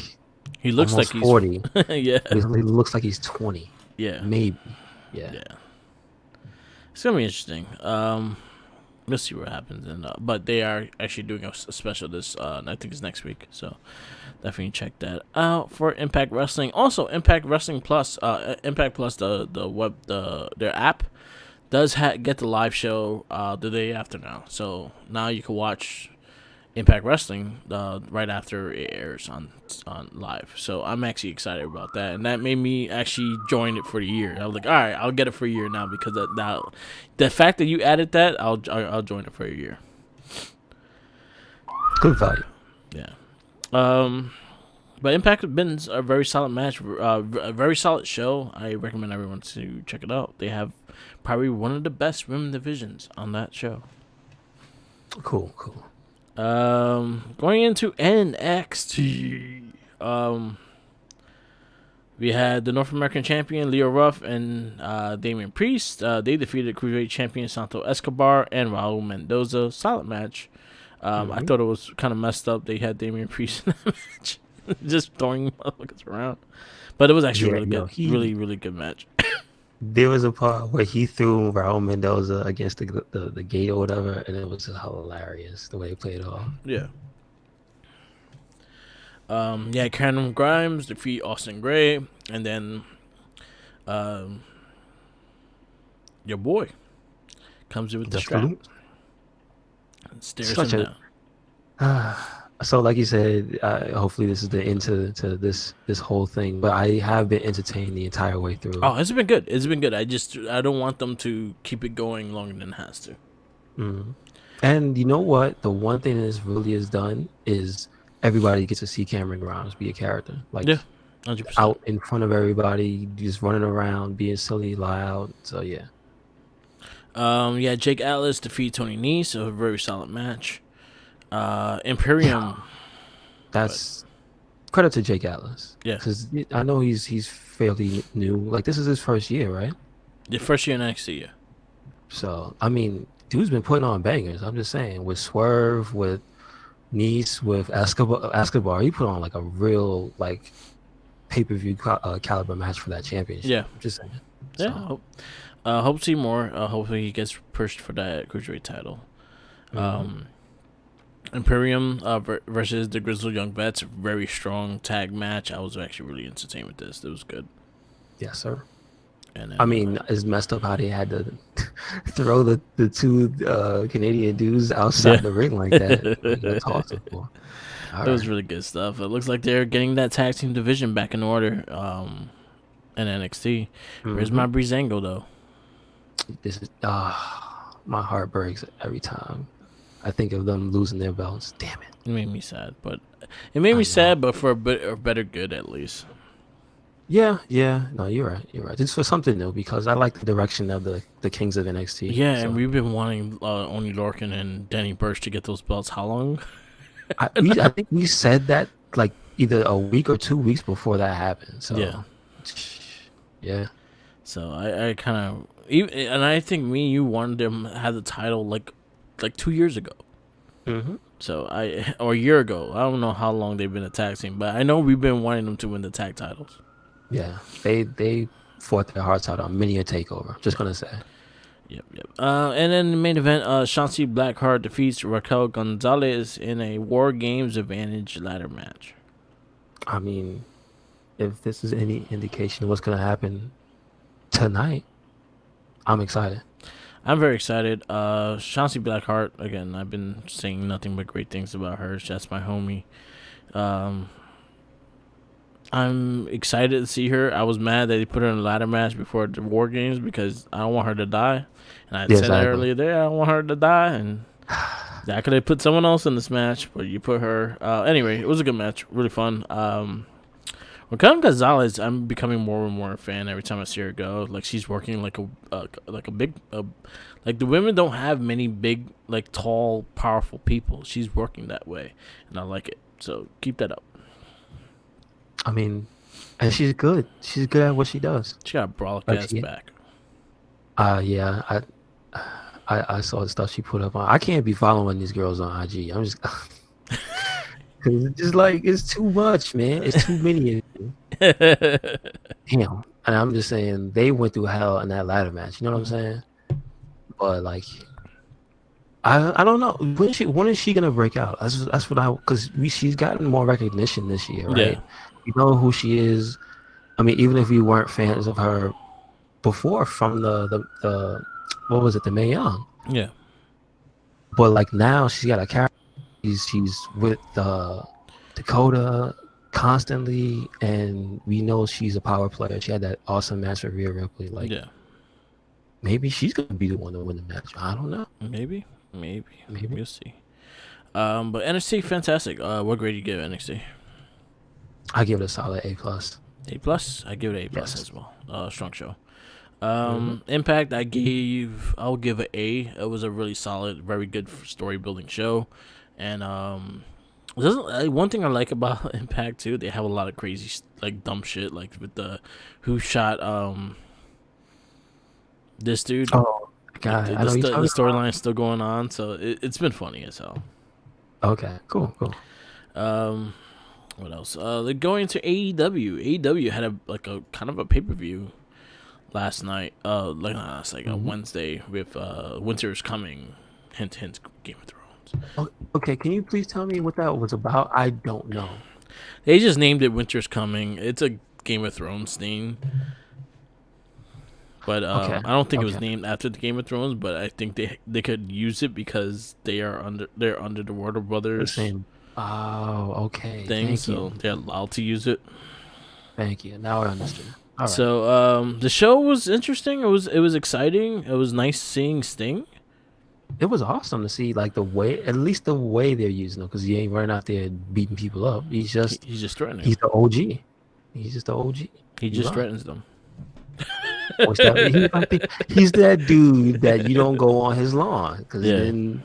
he looks like he's 40. Yeah. He looks like he's 20. Yeah. Maybe. Yeah. Yeah. It's gonna be interesting. We'll see what happens, but they are actually doing a special this. I think it's next week, so definitely check that out for Impact Wrestling. Also, Impact Wrestling Plus, Impact Plus, their app does get the live show the day after now. So now you can watch Impact Wrestling right after it airs on live. So I'm actually excited about that, and that made me actually join it for the year. I was like, all right, I'll get it for a year now because the fact that you added that, I'll join it for a year. Good value. Yeah. But Impact has been a very solid match, a very solid show. I recommend everyone to check it out. They have probably one of the best women divisions on that show. Cool. Going into NXT, we had the North American champion Leo Ruff and Damian Priest. They defeated Cruiserweight champion Santo Escobar and Raul Mendoza. Solid match. I thought it was kind of messed up. They had Damian Priest in the match, just throwing motherfuckers around. But it was actually really good. Really, really good match. There was a part where he threw Raul Mendoza against the gate or whatever, and it was hilarious the way he played it off. Yeah. Cameron Grimes defeat Austin Gray, and then your boy comes in with the strap. Stares him down. So, like you said, hopefully this is the end to this whole thing. But I have been entertained the entire way through. Oh, it's been good. I don't want them to keep it going longer than it has to. Mm. And you know what? The one thing that this really has done is everybody gets to see Cameron Grimes be a character. Like, 100%. Out in front of everybody, just running around, being silly, loud. So, yeah. Jake Atlas defeat Tony Nese, a very solid match. Imperium. That's credit to Jake Atlas. Yeah. Because I know he's fairly new. Like, this is his first year, right? The first year in NXT, yeah. So I mean, dude's been putting on bangers. I'm just saying, with Swerve, with Nice, with Escobar, he put on like a real like pay-per-view caliber match for that championship. Yeah. I'm just saying. Yeah. So Hope to see more. Hopefully he gets pushed for that cruiserweight title. mhm. Imperium versus the Grizzled Young Vets, very strong tag match. I was actually really entertained with this. It was good. Yes, sir. And I then mean, it's messed up how they had to throw the two Canadian dudes outside yeah, the ring like that. Like, that's awesome. All it was right. really good stuff. It looks like they're getting that tag team division back in order. In NXT. Where's Mm-hmm. my Breezango though? This is my heart breaks every time I think of them losing their belts. Damn it. It made me sad, but it made I me know. sad, but for a better good at least. Yeah, yeah. No, you're right. You're right. It's for something new because I like the direction of the Kings of NXT. Yeah, and So we've been wanting Oni Lorcan and Danny Burch to get those belts. How long? I think we said that like either a week or 2 weeks before that happened. Yeah. So yeah. So I kind of and I think me and you wanted them to have the title like 2 years ago. Mm-hmm. So or a year ago. I don't know how long they've been a tag team, but I know we've been wanting them to win the tag titles. Yeah. They fought their hearts out on many a takeover. Just gonna say. Yep. And then the main event, Chauncey Blackheart defeats Raquel Gonzalez in a War Games Advantage ladder match. I mean, if this is any indication of what's gonna happen tonight, I'm excited. I'm very excited. Chauncey Blackheart, again, I've been saying nothing but great things about her. That's my homie. Um, I'm excited to see her. I was mad that they put her in a ladder match before the War Games because I don't want her to die. And I Yeah, said that exactly. earlier there. I don't want her to die. And I could have put someone else in this match, but you put her. Anyway, it was a good match. Really fun. Raquel Gonzalez, I'm becoming more and more a fan every time I see her go. Like she's working like a big like the women don't have many big like tall powerful people. She's working that way, and I like it. So keep that up. I mean, and she's good. She's good at what she does. She got a brolic Like ass she, back. yeah, I saw the stuff she put up on. I can't be following these girls on IG. I'm just, cause it's just like it's too much, man. It's too many of you. Damn. And I'm just saying they went through hell in that ladder match. You know what I'm saying? But like, I don't know. When is she gonna break out? That's what because she's gotten more recognition this year, right? Yeah, You know who she is. I mean, even if you weren't fans of her before from the what was it, the Mae Young, yeah, but like now she's got a character. She's with Dakota constantly, and we know she's a power player. She had that awesome match with Rhea Ripley. Like yeah. maybe she's gonna be the one to win the match. I don't know. Maybe Maybe we'll see. But NXT fantastic. What grade do you give NXT? I give it a solid A+. A plus. I give it A plus Yes. as well. Strong show. Mm-hmm. Impact. I'll give it A. It was a really solid, very good story building show, and one thing I like about Impact too, they have a lot of crazy like dumb shit, like with the who shot this dude. Oh Like God, I know you're the talking about. storyline's still going on, so it's been funny as hell. Okay, cool. Um, what else? They're going to AEW. AEW had a kind of a pay per view last night. Mm-hmm. Wednesday with Winter's Coming. Hint, hint. Game of Thrones. Okay, can you please tell me what that was about? I don't know. They just named it Winter's Coming. It's a Game of Thrones thing, but Okay, I don't think it was okay. named after the Game of Thrones. But I think they could use it because they're under the Warner The Brothers same. Oh, okay. thing, Thank so you. they're allowed to use it. Thank you. Now I understand. All right. So the show was interesting. It was exciting. It was nice seeing Sting. It was awesome to see, like the way, at least the way they're using him, because he ain't running out there beating people up. He's just threatening. He's the OG. He's just the OG. He You just right. threatens them. He's that dude that you don't go on his lawn because Yeah, then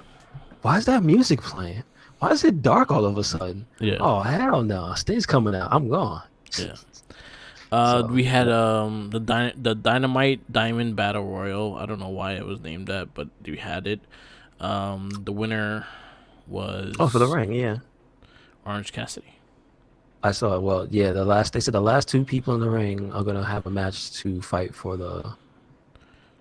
why is that music playing? Why is it dark all of a sudden? yeah, Oh hell no! Sting's coming out. I'm gone. yeah. So We had the Dynamite Diamond Battle Royal. I don't know why it was named that, but we had it. The winner oh, for the was ring, yeah. Orange Cassidy. I saw it. Well, yeah, they said the last two people in the ring are gonna have a match to fight for The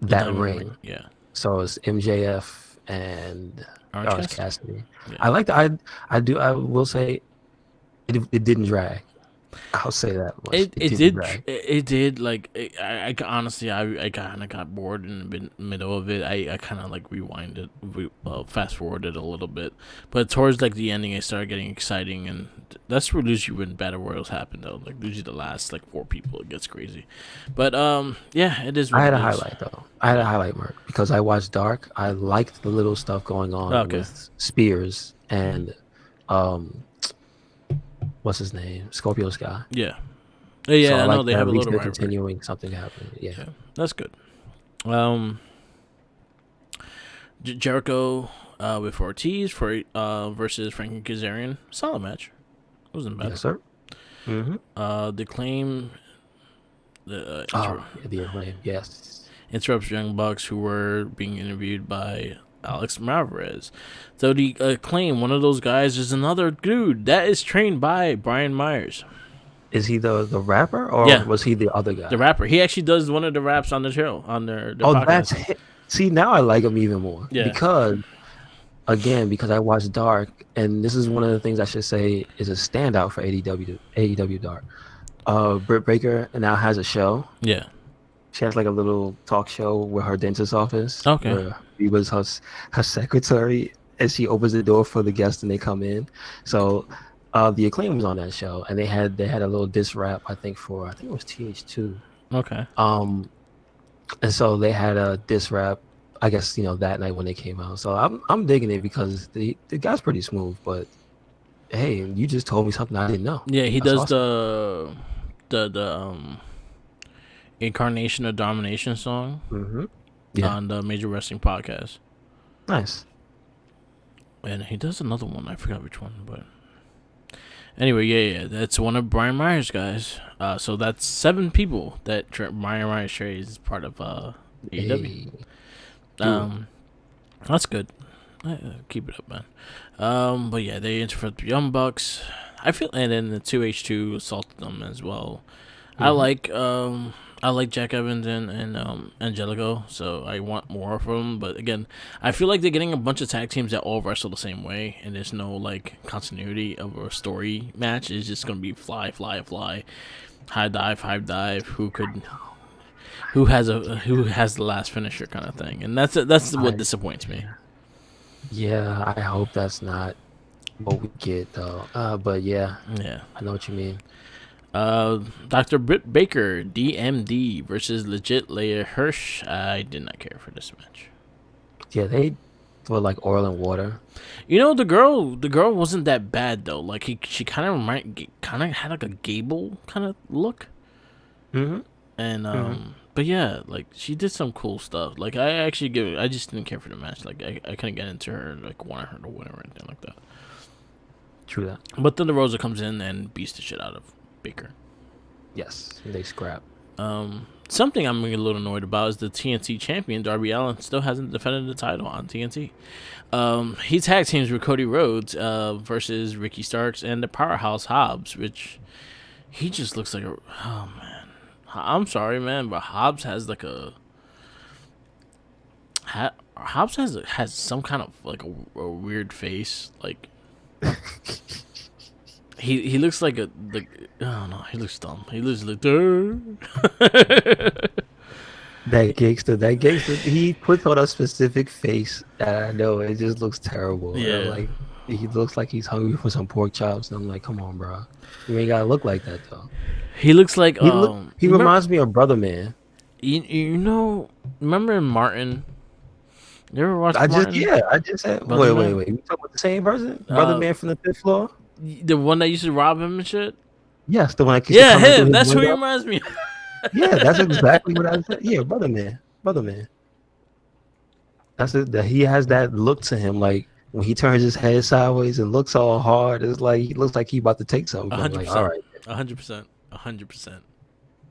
that Diamond Ring. ring. Yeah. So it's MJF and Orange Orange Cassidy. Cassidy. Yeah. I like the I will say it didn't drag. I'll say that much. It didn't drag. It did like honestly I kind of got bored in the middle of it. I kind of like rewinded, fast forwarded a little bit, but towards like the ending, it started getting exciting, and that's where usually when battle royals happen though. Like usually the last like 4 people, it gets crazy. But yeah, it is I what had it a is. highlight though. I had a highlight mark because I watched Dark. I liked the little stuff going on Okay. with Spears and um what's his name? Scorpio Sky. Yeah. So Yeah, I I know like they that have at a least little they're rivalry. continuing something happening. Yeah. Yeah, that's good. Um, Jericho with Ortiz for versus Frankie Kazarian. Solid match. Wasn't bad. Yes, sir. Mm-hmm. The claim Oh, yeah, the Acclaim. Yes. interrupts Young Bucks who were being interviewed by Alex Mavrez. So the claim one of those guys is another dude that is trained by Brian Myers. Is he the rapper or Yeah, was he the other the guy? rapper. He actually does one of the raps on the show on their Oh, that's podcast. it. See, now I like him even more Yeah. because I watched Dark, and this is one of the things I should say is a standout for AEW Dark. Britt Baker now has a show. Yeah. She has like a little talk show with her dentist office Okay. where he was her secretary, and she opens the door for the guests and they come in. So the Acclaim was on that show, and they had a little diss rap I think it was TH2. Okay. And so they had a diss rap, I guess, that night when they came out. So I'm digging it because the guy's pretty smooth. But hey, you just told me something I didn't know. Yeah, he That's does awesome. the Incarnation of Domination song Yeah, on the Major Wrestling Podcast, nice. and he does another one. I forgot which one, but anyway, yeah, that's one of Brian Myers' guys. So that's 7 people that Brian Myers trades as part of AEW. Hey, That's good. Keep it up, man. But yeah, they interrupt the Young Bucks. I feel, and then the 2H2 assaulted them as well. I like Jack Evans and Angelico, so I want more from them. But again, I feel like they're getting a bunch of tag teams that all wrestle the same way, and there's no like continuity of a story match. It's just gonna be fly, high dive. Who has the last finisher kind of thing, and that's what disappoints me. Yeah, I hope that's not what we get though. But yeah, Yeah. I know what you mean. Dr. Britt Baker, DMD versus Legit Leia Hirsch. I did not care for this match. Yeah, they were like oil and water. You know, the girl wasn't that bad though. Like she kind of had like a Gable kind of look. And but yeah, like she did some cool stuff. Like I just didn't care for the match. Like I couldn't get into her, like wanted her to win or anything like that. True that. But then the Rosa comes in and beats the shit out of Baker. Yes, they scrap. Something I'm a little annoyed about is the TNT champion Darby Allin still hasn't defended the title on TNT. He tag teams with Cody Rhodes versus Ricky Starks and the Powerhouse Hobbs, which he just looks like a oh man. I'm sorry, man, but Hobbs has like Hobbs has some kind of like a weird face. Like he looks like I don't know. He looks dumb. He looks like That gangster. He puts on a specific face that I know it just looks terrible. Yeah. Like he looks like he's hungry for some pork chops. And I'm like, come on, bro. You ain't gotta look like that though. He looks like He reminds me of Brother Man. You know, remember Martin? You ever watch I Martin? just said Brother wait. Man? We talking about the same person? Brother Man from the 5th floor? The one that used to rob him and shit? Yes, the one that Yeah, him. That's who he reminds me of. Yeah, that's exactly what I said. Yeah, Brother Man. That's it. That he has that look to him, like when he turns his head sideways and looks all hard. It's like he looks like he about to take something. I'm like, all right, 100%. 100%.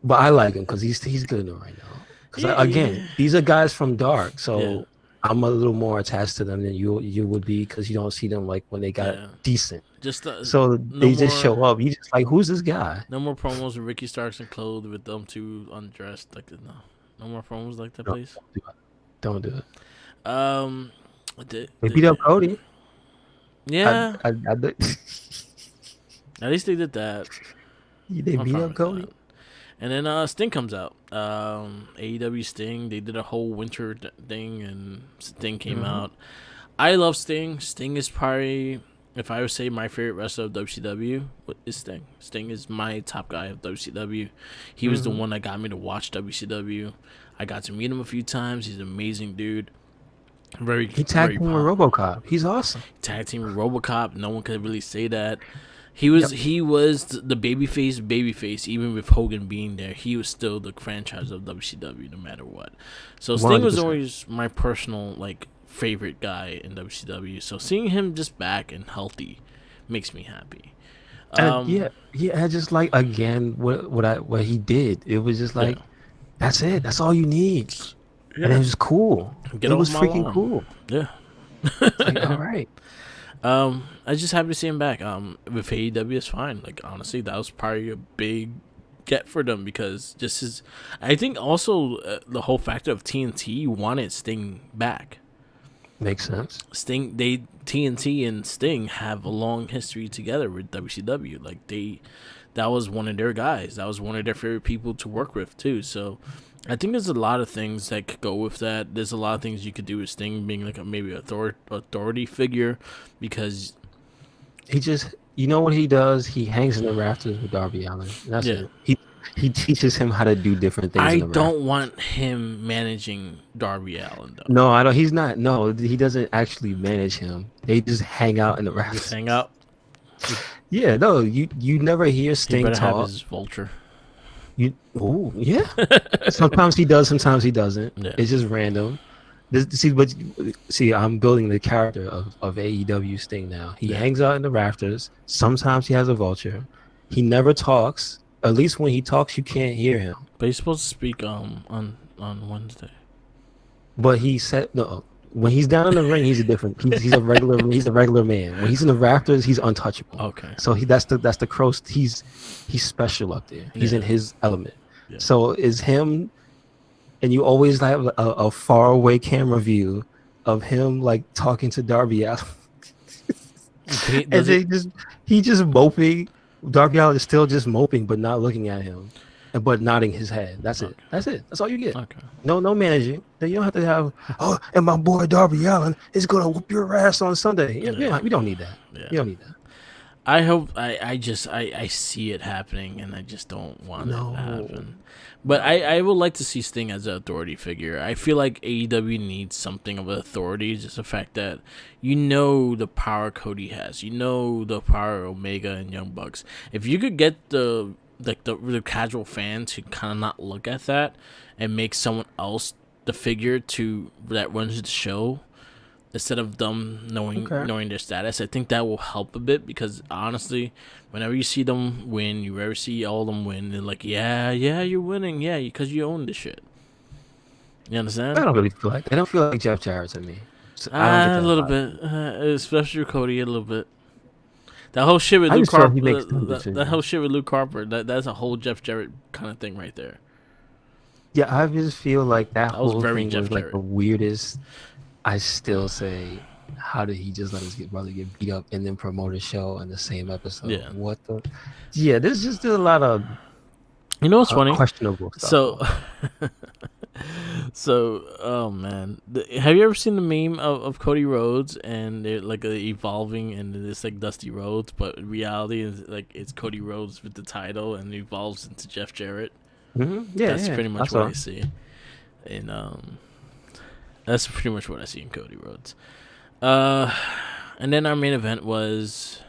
but I like him because he's good in the ring now. Because Yeah, again, yeah, these are guys from Dark, yeah, so I'm a little more attached to them than you would be because you don't see them like when they got yeah. decent. Just So no they just more. show up. You just like, who's this guy? No more promos with Ricky Starks and clothed with them two undressed. Like no, no more promos like that, No, please. don't do it. Don't do it. Um, They beat up Cody. yeah. I At least they did that. they I'm beat fine up with that. Cody. And then Sting comes out. AEW Sting. They did a whole winter thing, and Sting came Hmm. out. I love Sting. Sting is probably, if I would say my favorite wrestler of WCW, is Sting. Sting is my top guy of WCW. He was the Hmm. one that got me to watch WCW. I got to meet him a few times. He's an amazing dude. Very, He tagged very him with pop. RoboCop. He's awesome. Tag team with RoboCop. No one could really say that. Yep. He was the babyface. Even with Hogan being there, he was still the franchise of WCW no matter what. So One Sting hundred was percent. always my personal like favorite guy in WCW. So seeing him just back and healthy makes me happy. And Um, I just like again what he did. It was just yeah, like that's it. That's all you need, and it yeah. was cool. Get It off was my freaking lawn. cool. Yeah. It's like all right. I just happy to see him back. With AEW, it's fine. Like honestly, that was probably a big get for them because just his. I think also the whole factor of TNT wanted Sting back. Makes sense. TNT and Sting have a long history together with WCW. Like that was one of their guys. That was one of their favorite people to work with too. So I think there's a lot of things that could go with that. There's a lot of things you could do with Sting being like maybe authority figure because He just, you know what he does? He hangs in the rafters with Darby Allin. That's yeah. it. He teaches him how to do different things in I the rafters. don't want him managing Darby Allin though. No, I don't. He's not. No, he doesn't actually manage him. They just hang out in the Just rafters. hang out. Yeah, no, you never hear He Sting better have talk. his vulture. Oh yeah. Sometimes he does, sometimes he doesn't. Yeah. It's just random. I'm building the character of AEW Sting now. He Yeah. hangs out in the rafters. Sometimes he has a vulture. He never talks. At least when he talks, you can't hear him. But he's supposed to speak on Wednesday. But he said no. When he's down in the ring, he's a different. He's a regular man. When he's in the rafters, he's untouchable. Okay. So that's the crow. He's special up there. He's in Yeah. his element. Yeah. So is him, and you always have a far away camera view of him like talking to Darby Allin, and he just moping. Darby Allin is still just moping, but not looking at him, but nodding his head. That's it. Okay. That's it. That's all you get. Okay. No managing. Then you don't have to have. Oh, and my boy Darby Allin is gonna whoop your ass on Sunday. Yeah, we don't need that. Yeah. You don't need that. I hope I see it happening and I just don't want it to No. happen. But I would like to see Sting as an authority figure. I feel like AEW needs something of an authority. Just the fact that you know the power Cody has. You know the power Omega and Young Bucks. If you could get the casual fan to kind of not look at that and make someone else the figure that runs the show instead of them knowing their status, I think that will help a bit because honestly, whenever you see them win, you ever see all of them win, they're like, yeah, you're winning, yeah, because you own this shit. You understand? I don't really feel like. They don't feel like Jeff Jarrett to me. So I don't get A that little vibe. bit, especially with Cody, a little bit. That whole shit with I Luke just feel Harper, he makes dumb decisions. that whole shit with Luke Harper, that's a whole Jeff Jarrett kind of thing right there. Yeah, I just feel like that That was whole very thing Jeff was like Jarrett. the weirdest. I still say, how did he just let his brother get beat up and then promote a show in the same episode? Yeah. What the? Yeah, there's a lot of You know what's funny? questionable stuff. So, oh man, have you ever seen the meme of Cody Rhodes and they're like evolving and it's like Dusty Rhodes, but in reality is like it's Cody Rhodes with the title and evolves into Jeff Jarrett. Yeah, That's pretty much I what saw. I see, and that's pretty much what I see in Cody Rhodes. And then our main event was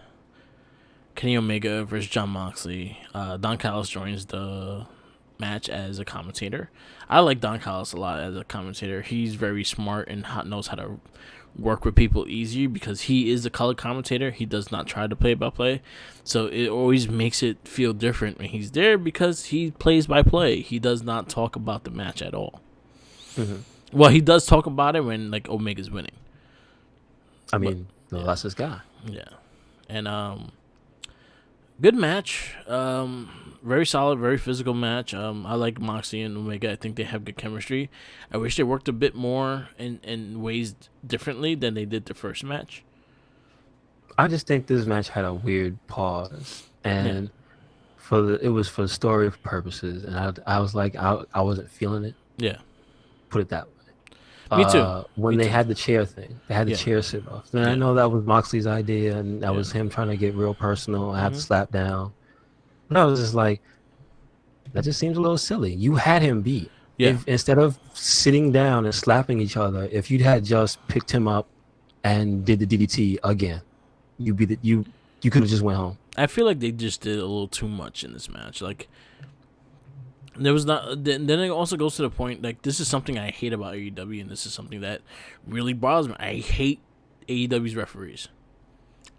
Kenny Omega versus Jon Moxley. Don Callis joins the match as a commentator. I like Don Callis a lot as a commentator. He's very smart and knows how to work with people easier because he is a color commentator. He does not try to play by play, so it always makes it feel different when he's there because he plays by play. He does not talk about the match at all. Mm-hmm. Well, he does talk about it when like Omega's winning. I mean, that's his guy. Yeah, and good match. Very solid, very physical match. I like Moxley and Omega. I think they have good chemistry. I wish they worked a bit more in ways differently than they did the first match. I just think this match had a weird pause, and Yeah. it was for story purposes, and I was like I wasn't feeling it. Yeah. Put it that way. Me too. When Me they too. had the chair thing, they had the Yeah. chair sit off. And I Yeah. know that was Moxley's idea, and that Yeah. was him trying to get real personal. I have to Mhm. slap down. But I was just like, that just seems a little silly. You had him beat. Yeah. If instead of sitting down and slapping each other, if you had just picked him up and did the DDT again, you could have just went home. I feel like they just did a little too much in this match. Like there was not. Then it also goes to the point. Like this is something I hate about AEW, and this is something that really bothers me. I hate AEW's referees.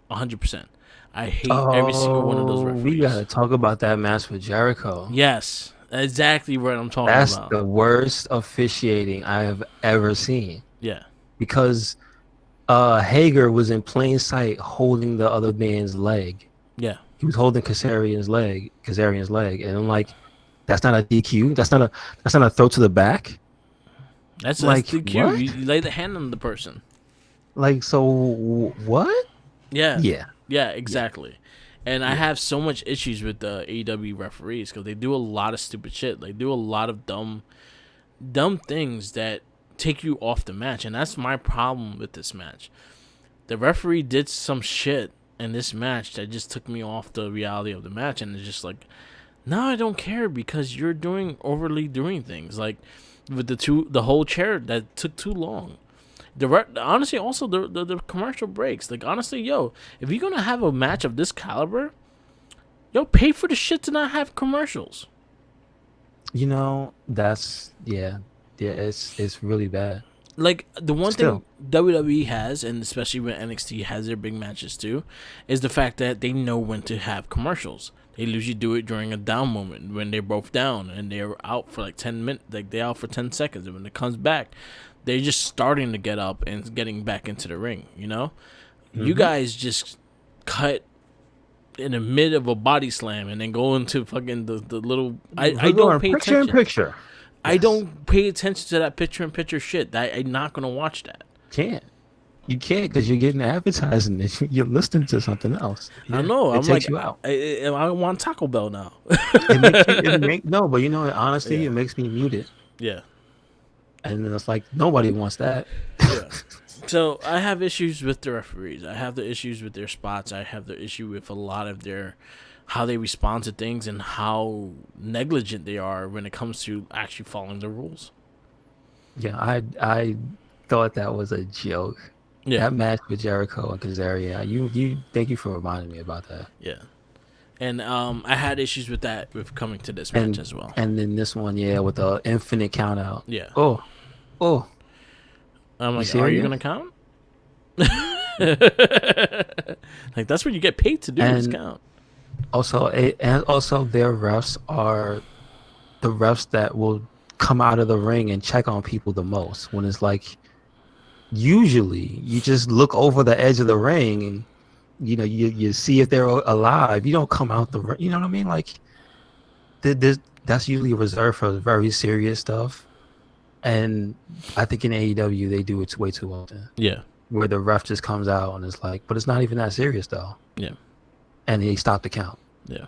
100%. I hate every single one of those referees. We gotta talk about that match with Jericho. Yes, exactly what I'm talking That's about. the worst officiating I have ever seen. Yeah. Because Hager was in plain sight holding the other man's leg. Yeah. He was holding Kazarian's leg, and I'm like, that's not a DQ. That's not a throw to the back. That's like the cue. what? You lay the hand on the person. Like so, what? Yeah. Yeah. Yeah, exactly. And I have so much issues with the AEW referees because they do a lot of stupid shit. They do a lot of dumb things that take you off the match, and that's my problem with this match. The referee did some shit in this match that just took me off the reality of the match, and it's just like, no, I don't care because you're overly doing things like with the whole chair that took too long. Honestly, also the commercial breaks. Like honestly, yo, if you're gonna have a match of this caliber, yo, pay for the shit to not have commercials. That's it's really bad. Like the one Still. thing WWE has, and especially when NXT has their big matches too, is the fact that they know when to have commercials. They usually do it during a down moment when they're both down and they're out for like 10 minutes, like they're out for 10 seconds, and when it comes back, they're just starting to get up and getting back into the ring. You guys just cut in the mid of a body slam and then go into fucking the little. I don't pay picture attention. in picture. I don't pay attention to that picture in picture shit. I'm not gonna watch that. You can't because you're getting advertising. You're listening to something else. I know. It I'm takes like, you out. I want Taco Bell now. No, but honestly, Yeah. it makes me mute it. Yeah. And then it's like nobody wants that. Yeah. So I have issues with the referees. I have the issues with their spots. I have the issue with a lot of how they respond to things and how negligent they are when it comes to actually following the rules. Yeah, I thought that was a joke. Yeah. That match with Jericho and Kazarian. You thank you for reminding me about that. Yeah. And I had issues with that with coming to this match as well. And then this one, with the infinite count out. Yeah. Oh. I'm like, You are you serious? gonna count? Like that's what you get paid to do is count. Also, their refs are the refs that will come out of the ring and check on people the most. When it's like, usually you just look over the edge of the ring and you see if they're alive. You don't come out the ring. You know what I mean? Like, that's usually reserved for very serious stuff. And I think in AEW they do it way too often. Yeah. Where the ref just comes out and it's like, but it's not even that serious though. Yeah. And they stop the count. Yeah.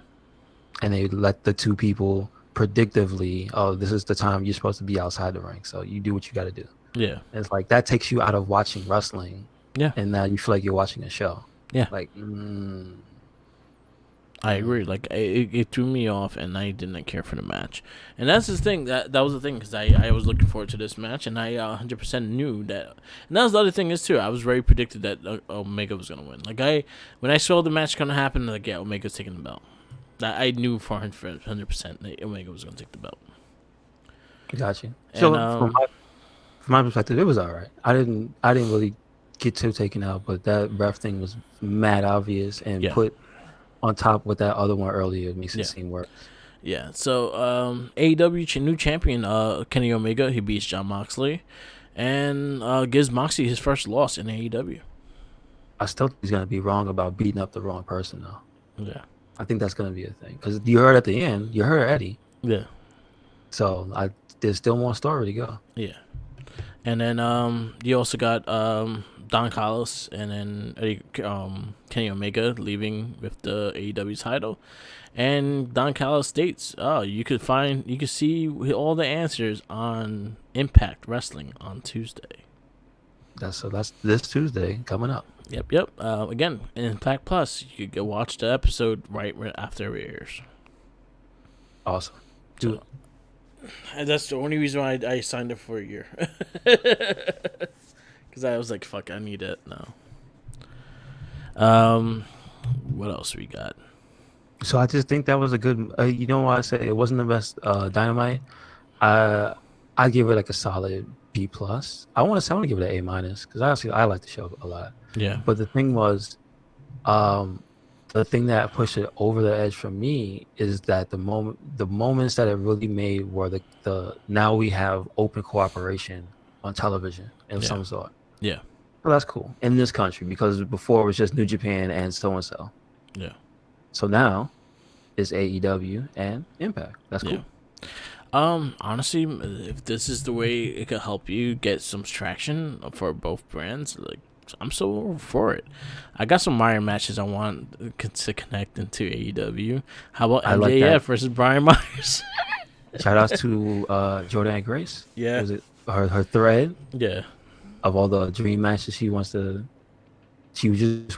And they let the two people predictively, oh, this is the time you're supposed to be outside the ring. So you do what you got to do. Yeah. And it's like, that takes you out of watching wrestling. Yeah. And now you feel like you're watching a show. Yeah. Like, I agree. Like it threw me off, and I didn't care for the match. And that's the thing. That was the thing because I was looking forward to this match, and I 100% knew that. And that was the other thing is too. I was very predicted that Omega was gonna win. Like when I saw the match gonna happen, like yeah, Omega's taking the belt. I knew for 100% that Omega was gonna take the belt. Gotcha. And, So from my perspective, it was all right. I didn't really get too taken out, but that ref thing was mad obvious and Yeah, put on top with that other one earlier makes it yeah, seem worse. yeah. So AEW new champion Kenny Omega, he beats John Moxley, and gives Moxley his first loss in AEW. I still think he's gonna be wrong about beating up the wrong person though. Yeah, I think that's gonna be a thing because you heard at the end, you heard Eddie, yeah, so there's still more story to go. yeah. And then you also got Don Callis and then Kenny Omega leaving with the AEW title. And Don Callis states, "Oh, you could see all the answers on Impact Wrestling on Tuesday." That's this Tuesday coming up. Yep, yep. Again, Impact Plus, you could go watch the episode right after it airs. Awesome. Do So, and that's the only reason why I signed up for a year. Because I was like, "Fuck, I need it now." What else we got? So I just think that was a good. You know why I say it wasn't the best Dynamite? I give it like a solid B plus. I want to give it an A minus because I like the show a lot. Yeah, But the thing was, the thing that pushed it over the edge for me is that the moments that it really made were the now we have open cooperation on television of some sort. yeah, So that's cool in this country because before it was just New Japan and so. yeah. So now it's AEW and Impact. That's cool. Honestly, if this is the way it could help you get some traction for both brands, like I'm so for it. I got some Meyer matches I want to connect into AEW. How about MJF versus Brian Myers? Shout outs to Jordan Grace. Yeah. Was it her thread? Yeah. Of all the dream matches she just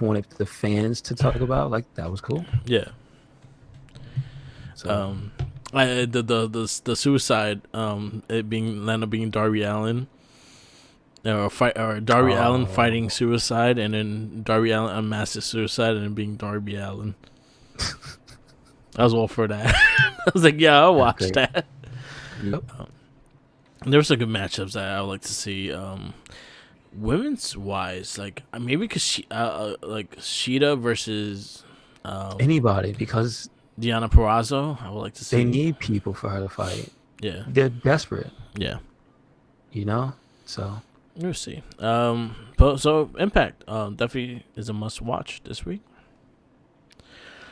wanted the fans to talk about. Like that was cool. Yeah. So the suicide it being Lana being Darby Allin. Or Darby Allin fighting suicide, and then Darby Allin unmasked suicide, and then being Darby Allin. I was all for that. I was like, yeah, I'll watch that. Yep. There were some good matchups that I would like to see. Women's wise, like maybe because like Sheeta versus anybody because Deonna Purrazzo, I would like to see. They need people for her to fight. Yeah, they're desperate. Yeah, so. We'll see. But so Impact definitely is a must watch this week.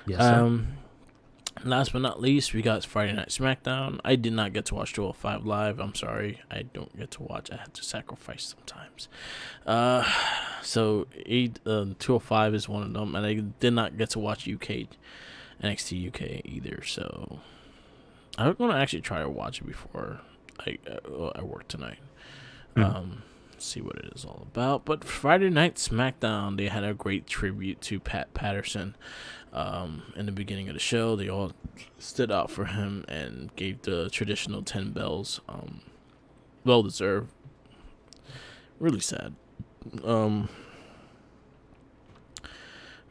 Yes, sir. Last but not least, we got Friday Night SmackDown. I did not get to watch 205 live. I'm sorry, I don't get to watch. I have to sacrifice sometimes. So 205 is one of them, and I did not get to watch NXT UK either. So I'm gonna actually try to watch it before I work tonight. See what it is all about. But Friday Night SmackDown, they had a great tribute to Pat Patterson. In the beginning of the show, they all stood out for him and gave the traditional 10 bells. Well deserved. Really sad.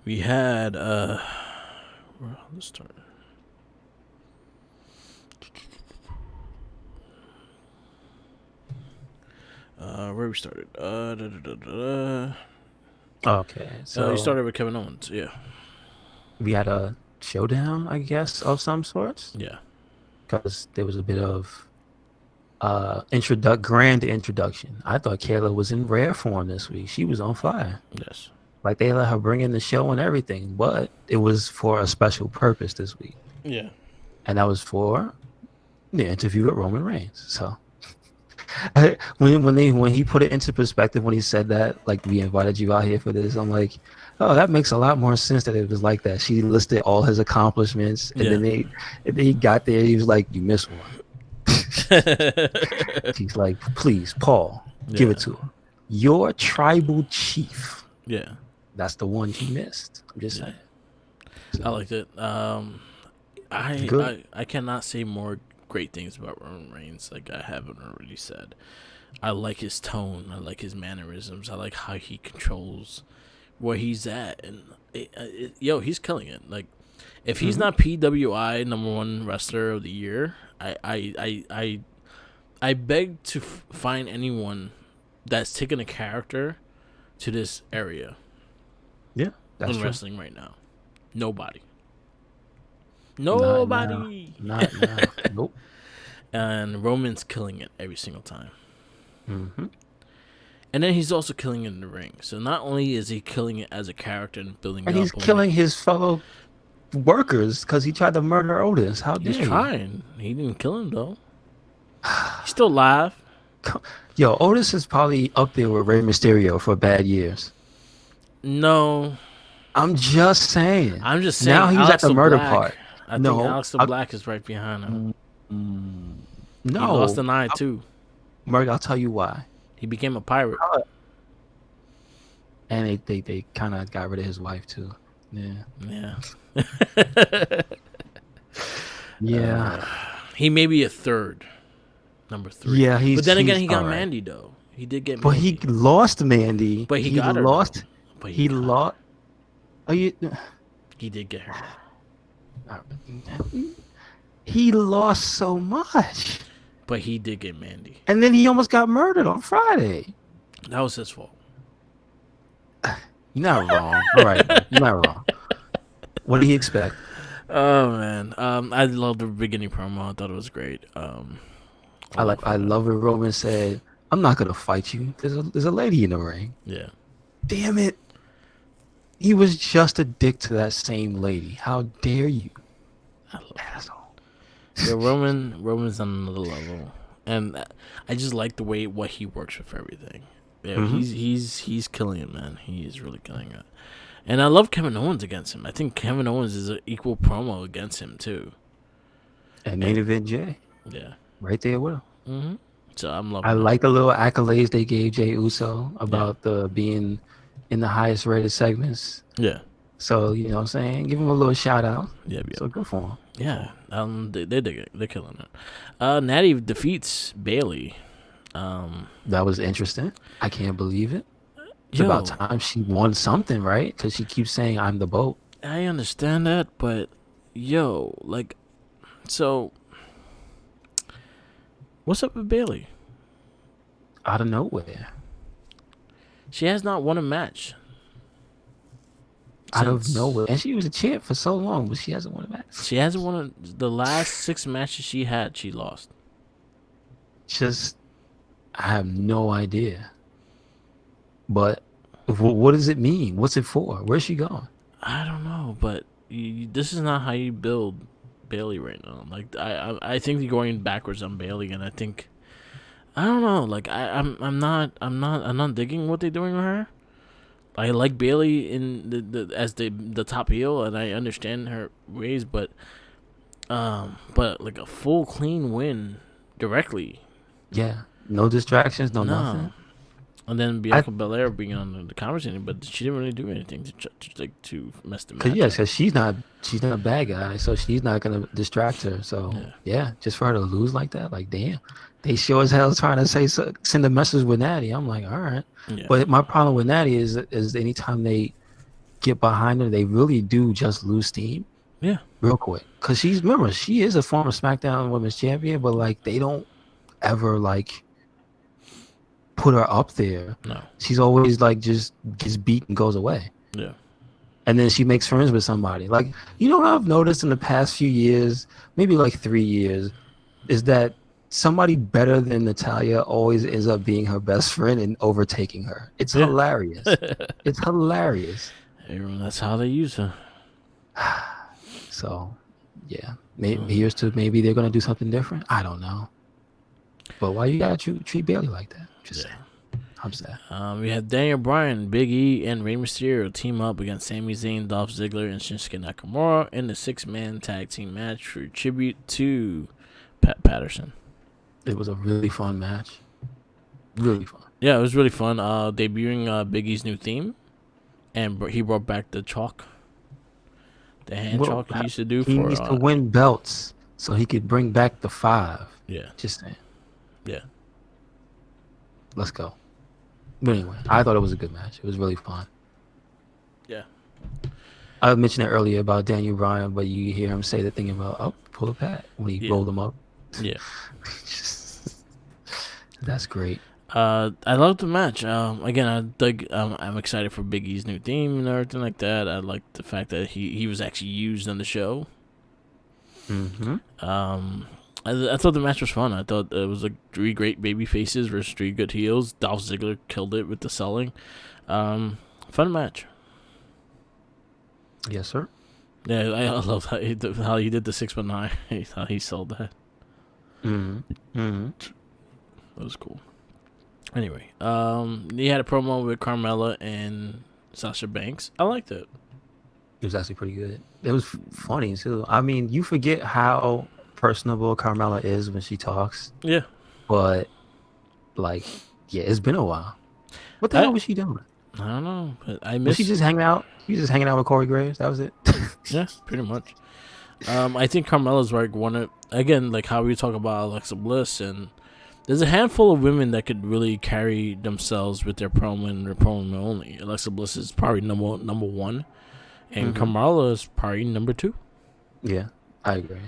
We had let's start. Where we started? Okay, so we started with Kevin Owens. Yeah, we had a showdown, I guess, of some sorts. Yeah, because there was a bit of grand introduction. I thought Kayla was in rare form this week. She was on fire. Yes, like they let her bring in the show and everything, but it was for a special purpose this week. Yeah, and that was for the interview with Roman Reigns. So. When he put it into perspective, when he said that, like, we invited you out here for this, I'm like, oh, that makes a lot more sense that it was like that. She listed all his accomplishments, and then he got there, he was like, you missed one. He's like, please, Paul, give it to her. Your tribal chief. Yeah, that's the one he missed. I'm just saying. So, I liked it. I cannot say more great things about Roman Reigns like I haven't already said. I like his tone. I like his mannerisms. I like how he controls where he's at, and he's killing it. Like, if he's not PWI #1 wrestler of the year, I beg to find anyone that's taken a character to this area Yeah, that's in true. wrestling right now. Nobody. Not now. Nobody. Not now. Nope. And Roman's killing it every single time. Mm-hmm. And then he's also killing it in the ring. So not only is he killing it as a character and building And it he's up, killing his fellow workers because he tried to murder Otis. How he's dare you? trying. He didn't kill him though. He's still alive. Yo, Otis is probably up there with Rey Mysterio for bad years. No, I'm just saying. I'm just saying. Now he's at Alex the murder Black. part. I think No, Alex Black is right behind him. He lost no, an eye too. Merc. I'll tell you why. He became a pirate. And they kind of got rid of his wife too. Yeah. Yeah. Yeah. He may be a third, number 3. Yeah, but then again, he got all right. Mandy though. He did get. But Mandy. he lost Mandy. But he got her. Lost. But he lost. Are you? He did get her. He lost so much. But he did get Mandy. And then he almost got murdered on Friday. That was his fault. You're not wrong. All right, you're not wrong. What do you expect? Oh man, I loved the beginning promo. I thought it was great. I love what Roman said. I'm not gonna fight you. There's a lady in the ring. Yeah. Damn it. He was just a dick to that same lady. How dare you? I love Asshole. Yeah, Roman's on another level, and I just like the way what he works with everything. Yeah, he's killing it, man. He is really killing it, and I love Kevin Owens against him. I think Kevin Owens is an equal promo against him too. And main event Jay. Yeah, Right there with him. Mm-hmm. So I'm loving. I like the little accolades they gave Jey Uso about the being in the highest rated segments. Yeah. So you know what I'm saying? Give him a little shout out. Yeah. So good for him. Yeah. They dig it. They're killing it. Natty defeats Bailey. That was interesting. I can't believe it. It's about time she won something, right? Because she keeps saying, I'm the boat. I understand that, but so what's up with Bailey? Out of nowhere. She has not won a match. Out of nowhere. And she was a champ for so long, but she hasn't won a match. She hasn't won the last 6 matches she had, she lost. I have no idea. But what does it mean? What's it for? Where's she going? I don't know, but this is not how you build Bailey right now. Like I think you're going backwards on Bailey, and I think I don't know. Like I'm not digging what they're doing with her. I like Bailey in the top heel, and I understand her ways, but like a full clean win directly. Yeah, no distractions, no nothing. And then Bianca Belair being on the conversation, but she didn't really do anything to mess the match. Because she's not a bad guy, so she's not gonna distract her. So yeah, just for her to lose like that, like damn, they sure as hell trying to send a message with Natty. I'm like, all right, but my problem with Natty is anytime they get behind her, they really do just lose steam. Yeah, real quick, because she is a former SmackDown Women's Champion, but like they don't ever like put her up there. No, she's always like just gets beat and goes away. Yeah, and then she makes friends with somebody. Like, you know what I've noticed in the past few years, maybe like 3 years, is that somebody better than Natalya always ends up being her best friend and overtaking her. It's hilarious. It's hilarious. That's how they use her. So, yeah, maybe maybe they're gonna do something different. I don't know. But why you gotta treat Bailey like that? Just saying. I'm sad. We have Daniel Bryan, Big E, and Rey Mysterio team up against Sami Zayn, Dolph Ziggler, and Shinsuke Nakamura in the 6-man tag team match for tribute to Pat Patterson. It was a really fun match. Really fun. Yeah, it was really fun. Debuting Big E's new theme, and he brought back the chalk. The hand chalk he used to do. He needs to win belts so he could bring back the 5. Yeah. Just saying. Yeah. Let's go. But anyway, I thought it was a good match. It was really fun. Yeah. I mentioned it earlier about Daniel Bryan, but you hear him say the thing about, pull a Pat when he rolled him up. Yeah. That's great. I love the match. Again, I'm excited for Big E's new theme and everything like that. I like the fact that he was actually used on the show. Mm-hmm. I thought the match was fun. I thought it was like three great baby faces versus three good heels. Dolph Ziggler killed it with the selling. Fun match. Yes, sir. Yeah, I love how he did the 619. How he sold that. Mm-hmm. Mm-hmm. That was cool. Anyway, he had a promo with Carmella and Sasha Banks. I liked it. It was actually pretty good. It was funny too. I mean, you forget how personable Carmella is when she talks, Yeah. but like, yeah, it's been a while. What the hell was she doing? I don't know, but I Was miss. she just hanging out? She was just hanging out with Corey Graves. That was it. Yeah, pretty much. I think Carmella's like one of, again, like how we talk about Alexa Bliss, and there's a handful of women that could really carry themselves with their promo and their promo only. Alexa Bliss is probably number one, and Carmella is probably number 2. Yeah, I agree.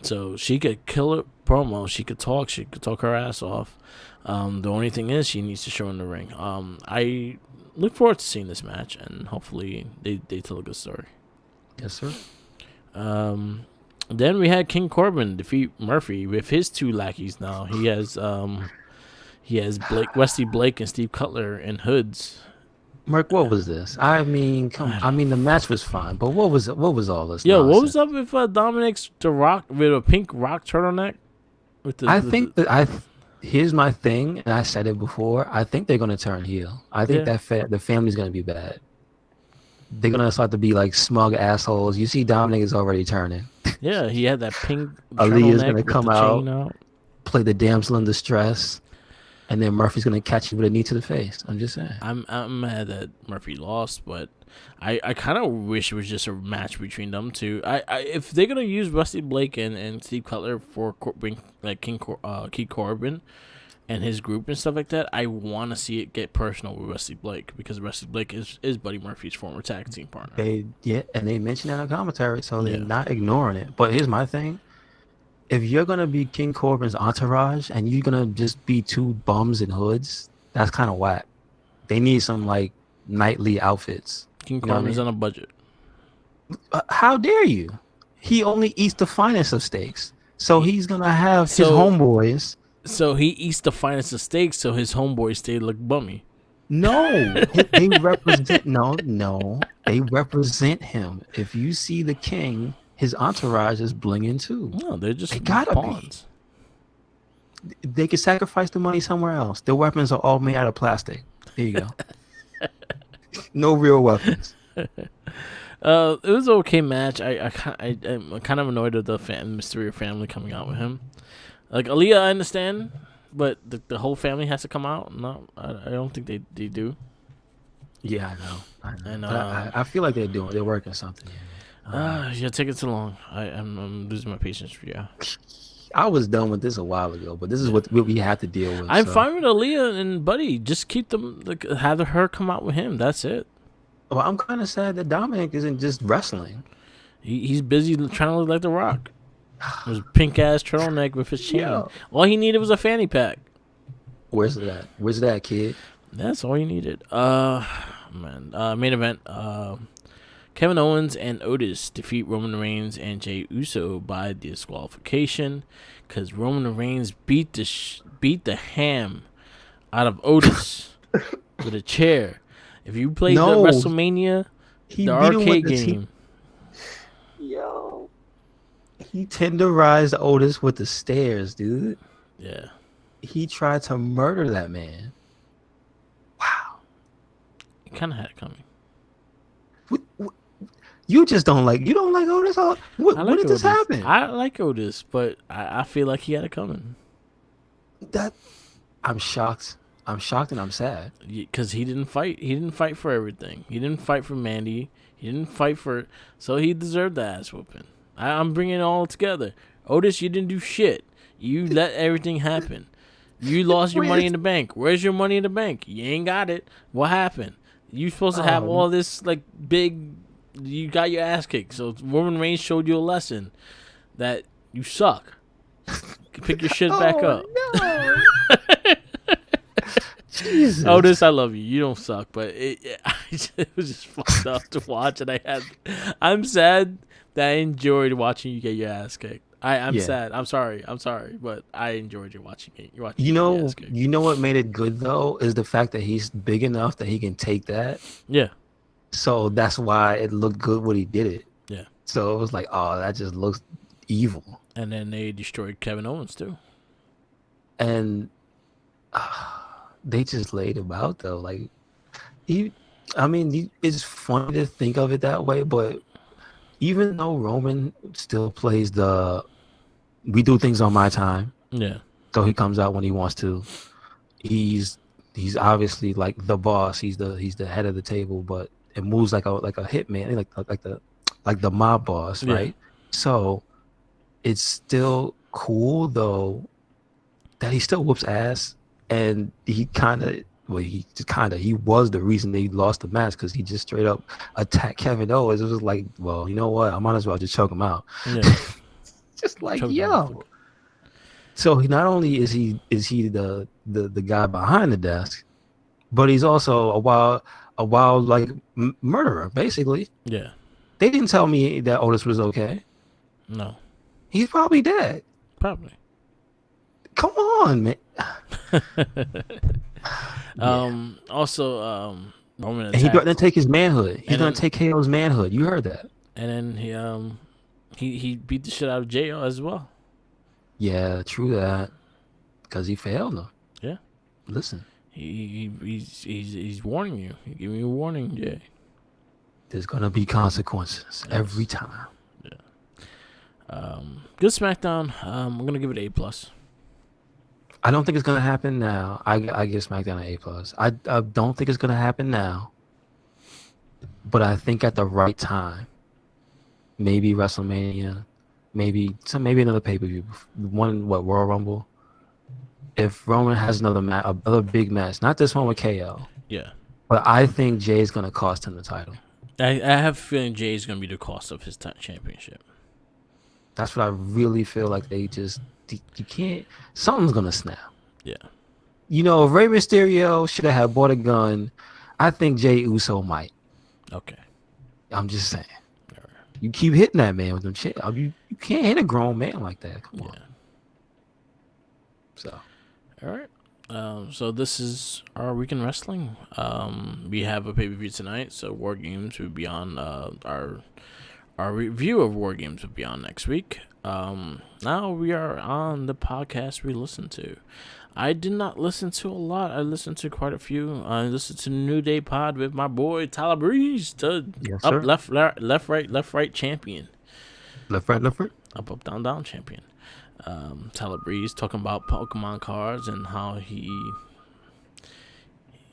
So she could kill a promo. She could talk. She could talk her ass off. The only thing is she needs to show in the ring. I look forward to seeing this match, and hopefully they tell a good story. Yes, sir. Then we had King Corbin defeat Murphy with his 2 lackeys. Now he has Wesley Blake, and Steve Cutler in hoods. Mark, what was this? I mean, the match was fine, but what was all this? Yo, nonsense? what was up with Dominic's the Rock with a pink rock turtleneck? Here's my thing, and I said it before. I think they're gonna turn heel. I think the family's gonna be bad. They're gonna start to be like smug assholes. You see, Dominic is already turning. Yeah, he had that pink. Aaliyah's gonna come out, play the damsel in distress, and then Murphy's gonna catch you with a knee to the face. I'm just saying. I'm mad that Murphy lost, but I kind of wish it was just a match between them two. If they're gonna use Wesley Blake and Steve Cutler for King Corbin and his group and stuff like that, I want to see it get personal with Wesley Blake, because Wesley Blake is Buddy Murphy's former tag team partner. And they mentioned that on commentary, so they're not ignoring it. But here's my thing. If you're going to be King Corbin's entourage and you're going to just be 2 bums in hoods, that's kind of whack. They need some, like, nightly outfits. King Corbin's on a budget. How dare you? He only eats the finest of steaks. So he's going to have his homeboys. So he eats the finest of steaks, so his homeboys stay look bummy. No, they represent they represent him. If you see the king, his entourage is blinging too. No, they gotta pawns. They could sacrifice the money somewhere else. Their weapons are all made out of plastic. There you go. No real weapons. It was an okay match. I'm kind of annoyed with the Mysterio family coming out with him. Like Aaliyah, I understand, but the whole family has to come out. No, I don't think they do. Yeah, I know. And I feel like they're working something. Yeah, take it too long. I'm losing my patience for you. I was done with this a while ago, but this is what we have to deal with. I'm fine with Aaliyah and Buddy. Just keep them, have her come out with him. That's it. Well, I'm kind of sad that Dominic isn't just wrestling. He's busy trying to look like The Rock. His pink ass turtleneck with his chain. Yo. All he needed was a fanny pack. Where's that? Where's that, kid? That's all you needed. Main event. Kevin Owens and Otis defeat Roman Reigns and Jey Uso by disqualification, because Roman Reigns beat the ham out of Otis with a chair. If you played the WrestleMania, the arcade game. Yo. He tenderized Otis with the stairs, dude. Yeah. He tried to murder that man. Wow. He kind of had it coming. You just don't like Otis? What did this happen? I like Otis, but I feel like he had it coming. I'm shocked. I'm shocked and I'm sad. Because he didn't fight. He didn't fight for everything. He didn't fight for Mandy. He didn't fight for... So he deserved the ass whooping. I'm bringing it all together. Otis, you didn't do shit. You let everything happen. You lost your money in the bank. Where's your money in the bank? You ain't got it. What happened? You supposed to have all this like big... You got your ass kicked. So Roman Reigns showed you a lesson that you suck. Pick your shit back up. No. Jesus. Otis, I love you. You don't suck, but it was just fucked up to watch, and I'm sad that I enjoyed watching you get your ass kicked. I'm Yeah. sad. I'm sorry, but I enjoyed you watching it. You're watching You you get your know, ass kicked. you know what made it good though is the fact that he's big enough that he can take that. Yeah, So that's why it looked good when he did it. yeah. So it was like, oh, that just looks evil. And then they destroyed Kevin Owens too. And they just laid him out though. Like it's funny to think of it that way, but even though Roman still plays the we do things on my time, Yeah, so he comes out when he wants to. He's obviously like the boss. He's the head of the table, but it moves like a hitman, like the mob boss, Yeah. right? So it's still cool though that he still whoops ass, and he he was the reason they lost the match because he just straight up attacked Kevin Owens. It was like, well, you know what? I might as well just choke him out. yeah. Just like, Choke yo. him. So he not only is he the guy behind the desk, but he's also a wild like murderer. Basically, Yeah. they didn't tell me that Otis was okay. No. He's probably dead. Probably. Come on, man. Also, Roman And he attacked. threatened to take his manhood. He's And gonna then- take KO's manhood. You heard that? And then he beat the shit out of Jo as well. Yeah, true that. Because he failed him. Yeah. Listen, He's warning you. He giving you a warning, Jay. there's gonna be consequences every time. Good SmackDown. I'm gonna give it A+. I don't think it's gonna happen now. I give SmackDown an A+. I don't think it's gonna happen now, but I think at the right time, maybe WrestleMania, maybe another pay-per-view, Royal Rumble. If Roman has another big match, not this one with KO, Yeah. but I think Jay is gonna cost him the title. I have a feeling Jay is gonna be the cost of his championship. That's what I really feel like. You can't. Something's gonna snap. Yeah. You know, if Rey Mysterio should have bought a gun, I think Jay Uso might. Okay. I'm just saying. You keep hitting that man with them shit. You can't hit a grown man like that. Come on. So. All right. So this is our week in wrestling. We have a pay-per-view tonight, so War Games will be on our review of War Games will be on next week. Now we are on the podcast we listen to. I did not listen to a lot. I listened to quite a few. I listened to New Day Pod with my boy Tyler Breeze, Yes, up, sir. left, right champion. Left, right. Up, down champion. Tyler Breeze talking about Pokemon cards and how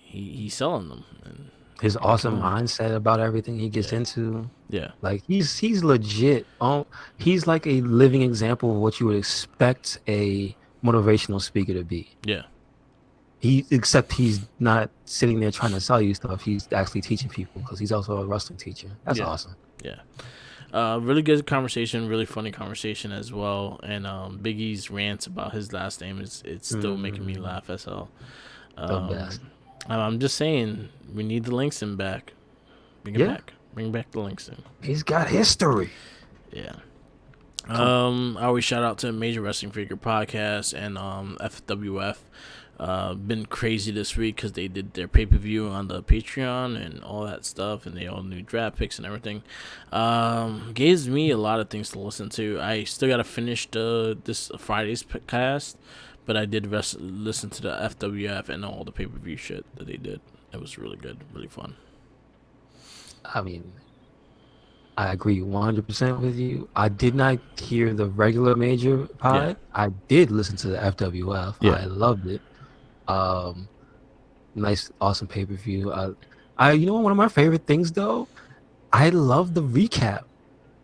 he's selling them. And His awesome mindset about everything he gets into. yeah. Like he's legit. He's like a living example of what you would expect a motivational speaker to be. Yeah. Except he's not sitting there trying to sell you stuff. He's actually teaching people because he's also a wrestling teacher. That's awesome. Yeah. Really good conversation, really funny conversation as well. And Big E's rants about his last name it's still making me laugh as hell. The best. I'm just saying we need the Langston back. Bring it back. Bring back the Langston. He's got history. Yeah. I always shout out to Major Wrestling Figure Podcast and FWF. Been crazy this week because they did their pay-per-view on the Patreon and all that stuff, and they all new draft picks and everything. Gives me a lot of things to listen to. I still gotta finish this Friday's cast, but I did listen to the FWF and all the pay-per-view shit that they did. It was really good, really fun. I mean, I agree 100% with you. I did not hear the regular Major pod. I did listen to the FWF. I loved it. Nice, awesome pay-per-view. You know, one of my favorite things though, I love the recap.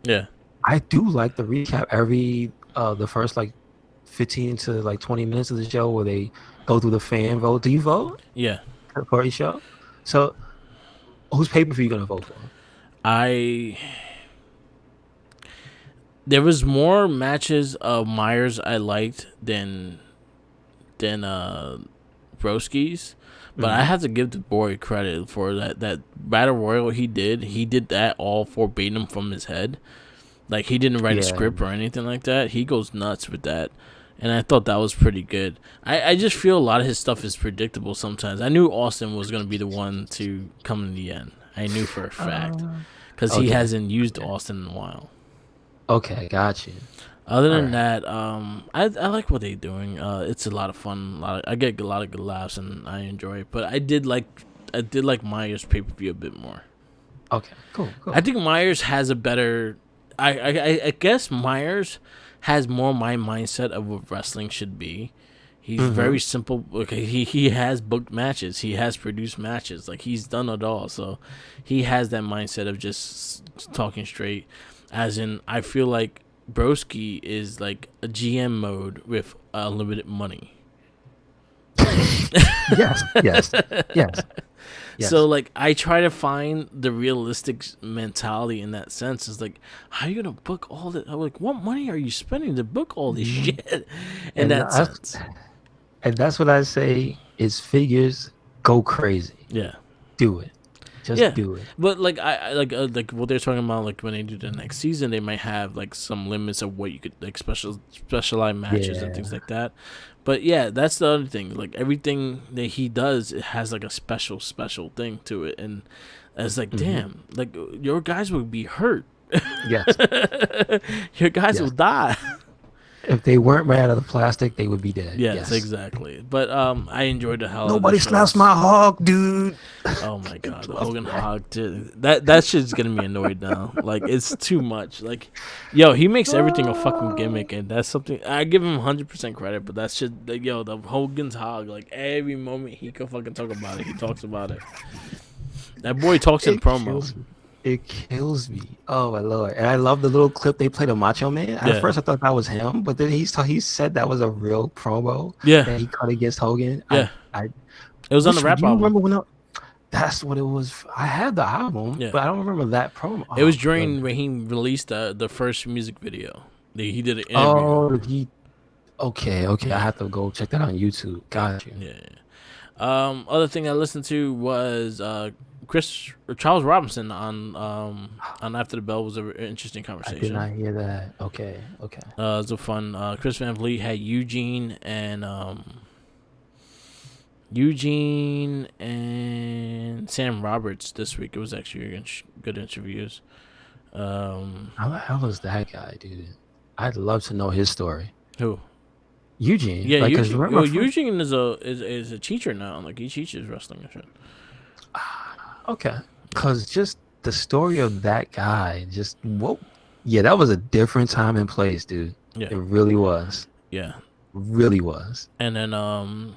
Yeah. I do like the recap every the first like 15 to like 20 minutes of the show where they go through the fan vote. Do you vote? Yeah. For each show? So whose pay-per-view you gonna vote for? There was more matches of Myers I liked than Broski's, but I have to give the boy credit for that battle royal he did. He did that all verbatim from his head. Like, he didn't write a script or anything like that. He goes nuts with that. And I thought that was pretty good. I just feel a lot of his stuff is predictable sometimes. I knew Austin was going to be the one to come in the end. I knew for a fact. Because he hasn't used Austin in a while. Okay, got you. Other than that, I like what they're doing. It's a lot of fun. I get a lot of good laughs, and I enjoy it. But I did like Myers pay-per-view a bit more. Okay, cool. I think Myers has a better... I guess Myers has more my mindset of what wrestling should be. He's very simple. Okay, he has booked matches. He has produced matches. Like, he's done it all. So he has that mindset of just talking straight. As in, I feel like Broski is like a GM mode with unlimited money. Yes. So, like, I try to find the realistic mentality in that sense. It's like, how are you gonna book all that? I'm like, what money are you spending to book all this shit? In that sense, and that's what I say is figures go crazy. Yeah, do it. Just do it. But like I like what they're talking about, like when they do the next season, they might have like some limits of what you could, like, specialized matches and things like that. But yeah, that's the other thing. Like, everything that he does, it has like a special thing to it, and it's like, damn, like, your guys would be hurt. Yes, your guys will die. If they weren't made out of the plastic, they would be dead. Yes, exactly. But I enjoyed the hell. Nobody slaps my hog, dude. Oh my god, Hogan hog, dude. That shit's getting me annoyed now. Like, it's too much. Like, yo, he makes everything a fucking gimmick, and that's something I give him 100% credit. But that shit, like, yo, the Hogan's hog. Like, every moment he can fucking talk about it, he talks about it. That boy talks in promo. It kills me. Oh my lord! And I love the little clip they played of Macho Man. At first, I thought that was him, but then he said that was a real promo. That he cut against Hogan. Yeah, it was on the rap album. Remember when? That's what it was. I had the album, but I don't remember that promo. It was during when he released the first music video. He did an interview. Okay. I have to go check that on YouTube. Got you. Yeah. Other thing I listened to was Charles Robinson on After the Bell was an interesting conversation. I did not hear that. Okay. It was a fun. Chris Van Vliet had Eugene and Sam Roberts this week. It was actually good interviews. How the hell is that guy, dude? I'd love to know his story. Who? Eugene. Yeah, Eugene is a teacher now. Like, he teaches wrestling and shit. Okay, because just the story of that guy, that was a different time and place, dude. Yeah, it really was. Yeah, really was. And then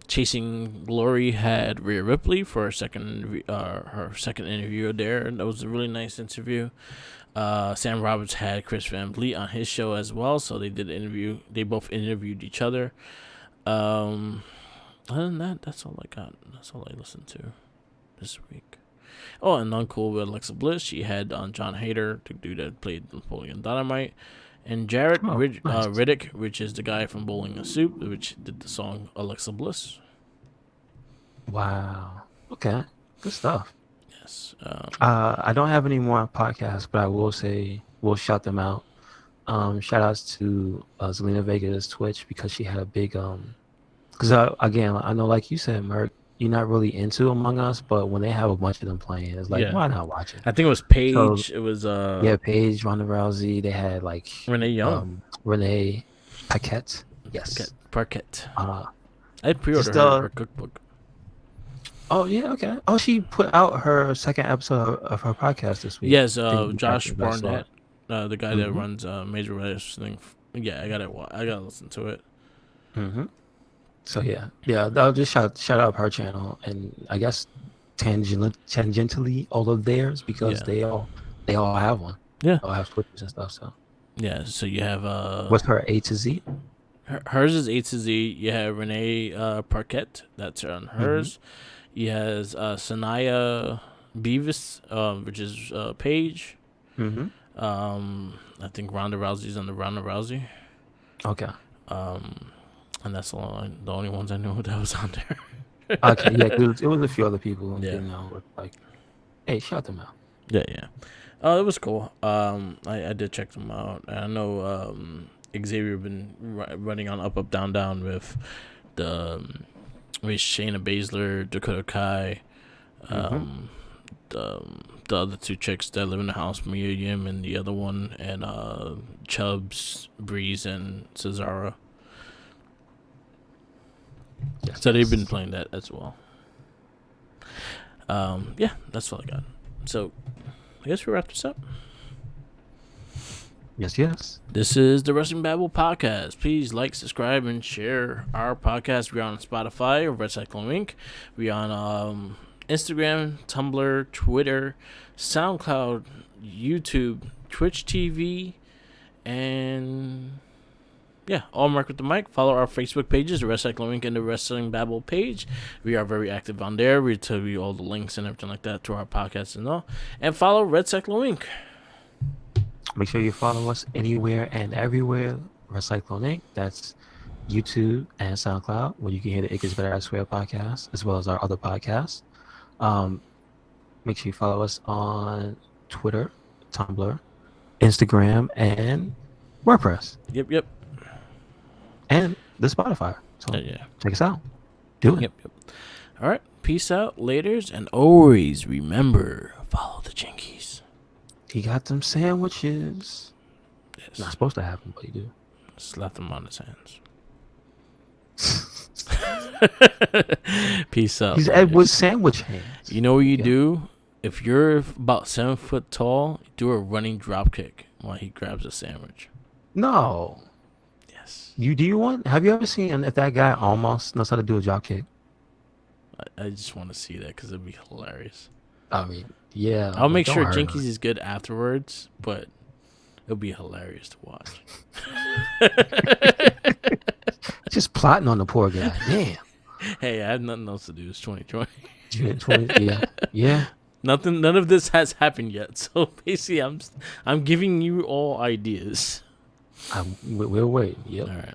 Chasing Glory had Rhea Ripley for her second interview there, and that was a really nice interview. Sam Roberts had Chris Van Vliet on his show as well, so they did an interview. They both interviewed each other. Other than that, that's all I got. That's all I listened to this week. Oh, and Uncool with Alexa Bliss. She had John Hader, the dude that played Napoleon Dynamite, and Jared Riddick, which is the guy from Bowling and Soup, which did the song Alexa Bliss. Wow. Okay. Good stuff. Yes. I don't have any more podcasts, but I will say we'll shout them out. Shout outs to Zelina Vega's Twitch, because she had a big because again, I know, like you said, Merc, you're not really into Among Us, but when they have a bunch of them playing, it's like, why not watch it? I think it was Paige. It was Paige, Ronda Rousey. They had like Renee Young, Renee Paquette. Yes, Paquette. I pre-ordered her cookbook. Oh yeah, okay. Oh, she put out her second episode of her podcast this week. Yes, Josh Barnett, the guy that runs Major Wrestling. Yeah, I gotta listen to it. So yeah, I'll just shout out her channel, and I guess tangentially all of theirs, because they all have one. Yeah, they all have Twitters and stuff. So yeah, so you have what's her A to Z? Hers is A to Z. You have Renee Parquette, that's on hers. He has Sanaya Beavis, which is Paige. I think Ronda Rousey's on the Ronda Rousey. Okay. And that's the only ones I knew that was on there. Okay, yeah, it was a few other people, Yeah. you know, like, hey, shout them out. Yeah. Oh, it was cool. I did check them out. And I know Xavier been running on Up Up Down Down with with Shayna Baszler, Dakota Kai, the other two chicks that live in the house, Mia Yim and the other one, and Chubbs, Breeze, and Cesaro. Yes, So they've been playing that as well. Yeah, that's all I got. So I guess we wrap this up. Yes. This is the Wrestling Babble podcast. Please like, subscribe, and share our podcast. We're on Spotify or Red Cyclone Inc. We're on Instagram, Tumblr, Twitter, SoundCloud, YouTube, Twitch TV, and yeah, all Mark with the Mic. Follow our Facebook pages, the Red Cyclone Inc. and the Wrestling Babble page. We are very active on there. We tell you all the links and everything like that to our podcast and all. And follow Red Cyclone Inc. Make sure you follow us anywhere and everywhere. Recyclone Inc. That's YouTube and SoundCloud, where you can hear the It Gets Better I Swear podcast, as well as our other podcasts. Make sure you follow us on Twitter, Tumblr, Instagram, and WordPress. Yep. And the Spotify. So Yeah. check us out. Do it. Yep. All right. Peace out, laters, and always remember, follow the Jinkies. He got them sandwiches. Yes. Not supposed to have them, but he do. Slap them on his hands. Peace out. He's laters. Edward's sandwich hands. You know what you do? If you're about 7 foot tall, do a running drop kick while he grabs a sandwich. No. Yes. Have you ever seen if that guy almost knows how to do a drop kick? I just want to see that because it'd be hilarious. I mean, yeah. I'll make sure hurt him. Jinkies is good afterwards, but it'll be hilarious to watch. Just plotting on the poor guy. Damn. Hey, I have nothing else to do. It's 2020. 20, yeah. None of this has happened yet. So basically, I'm giving you all ideas. We'll wait. Yep. All right.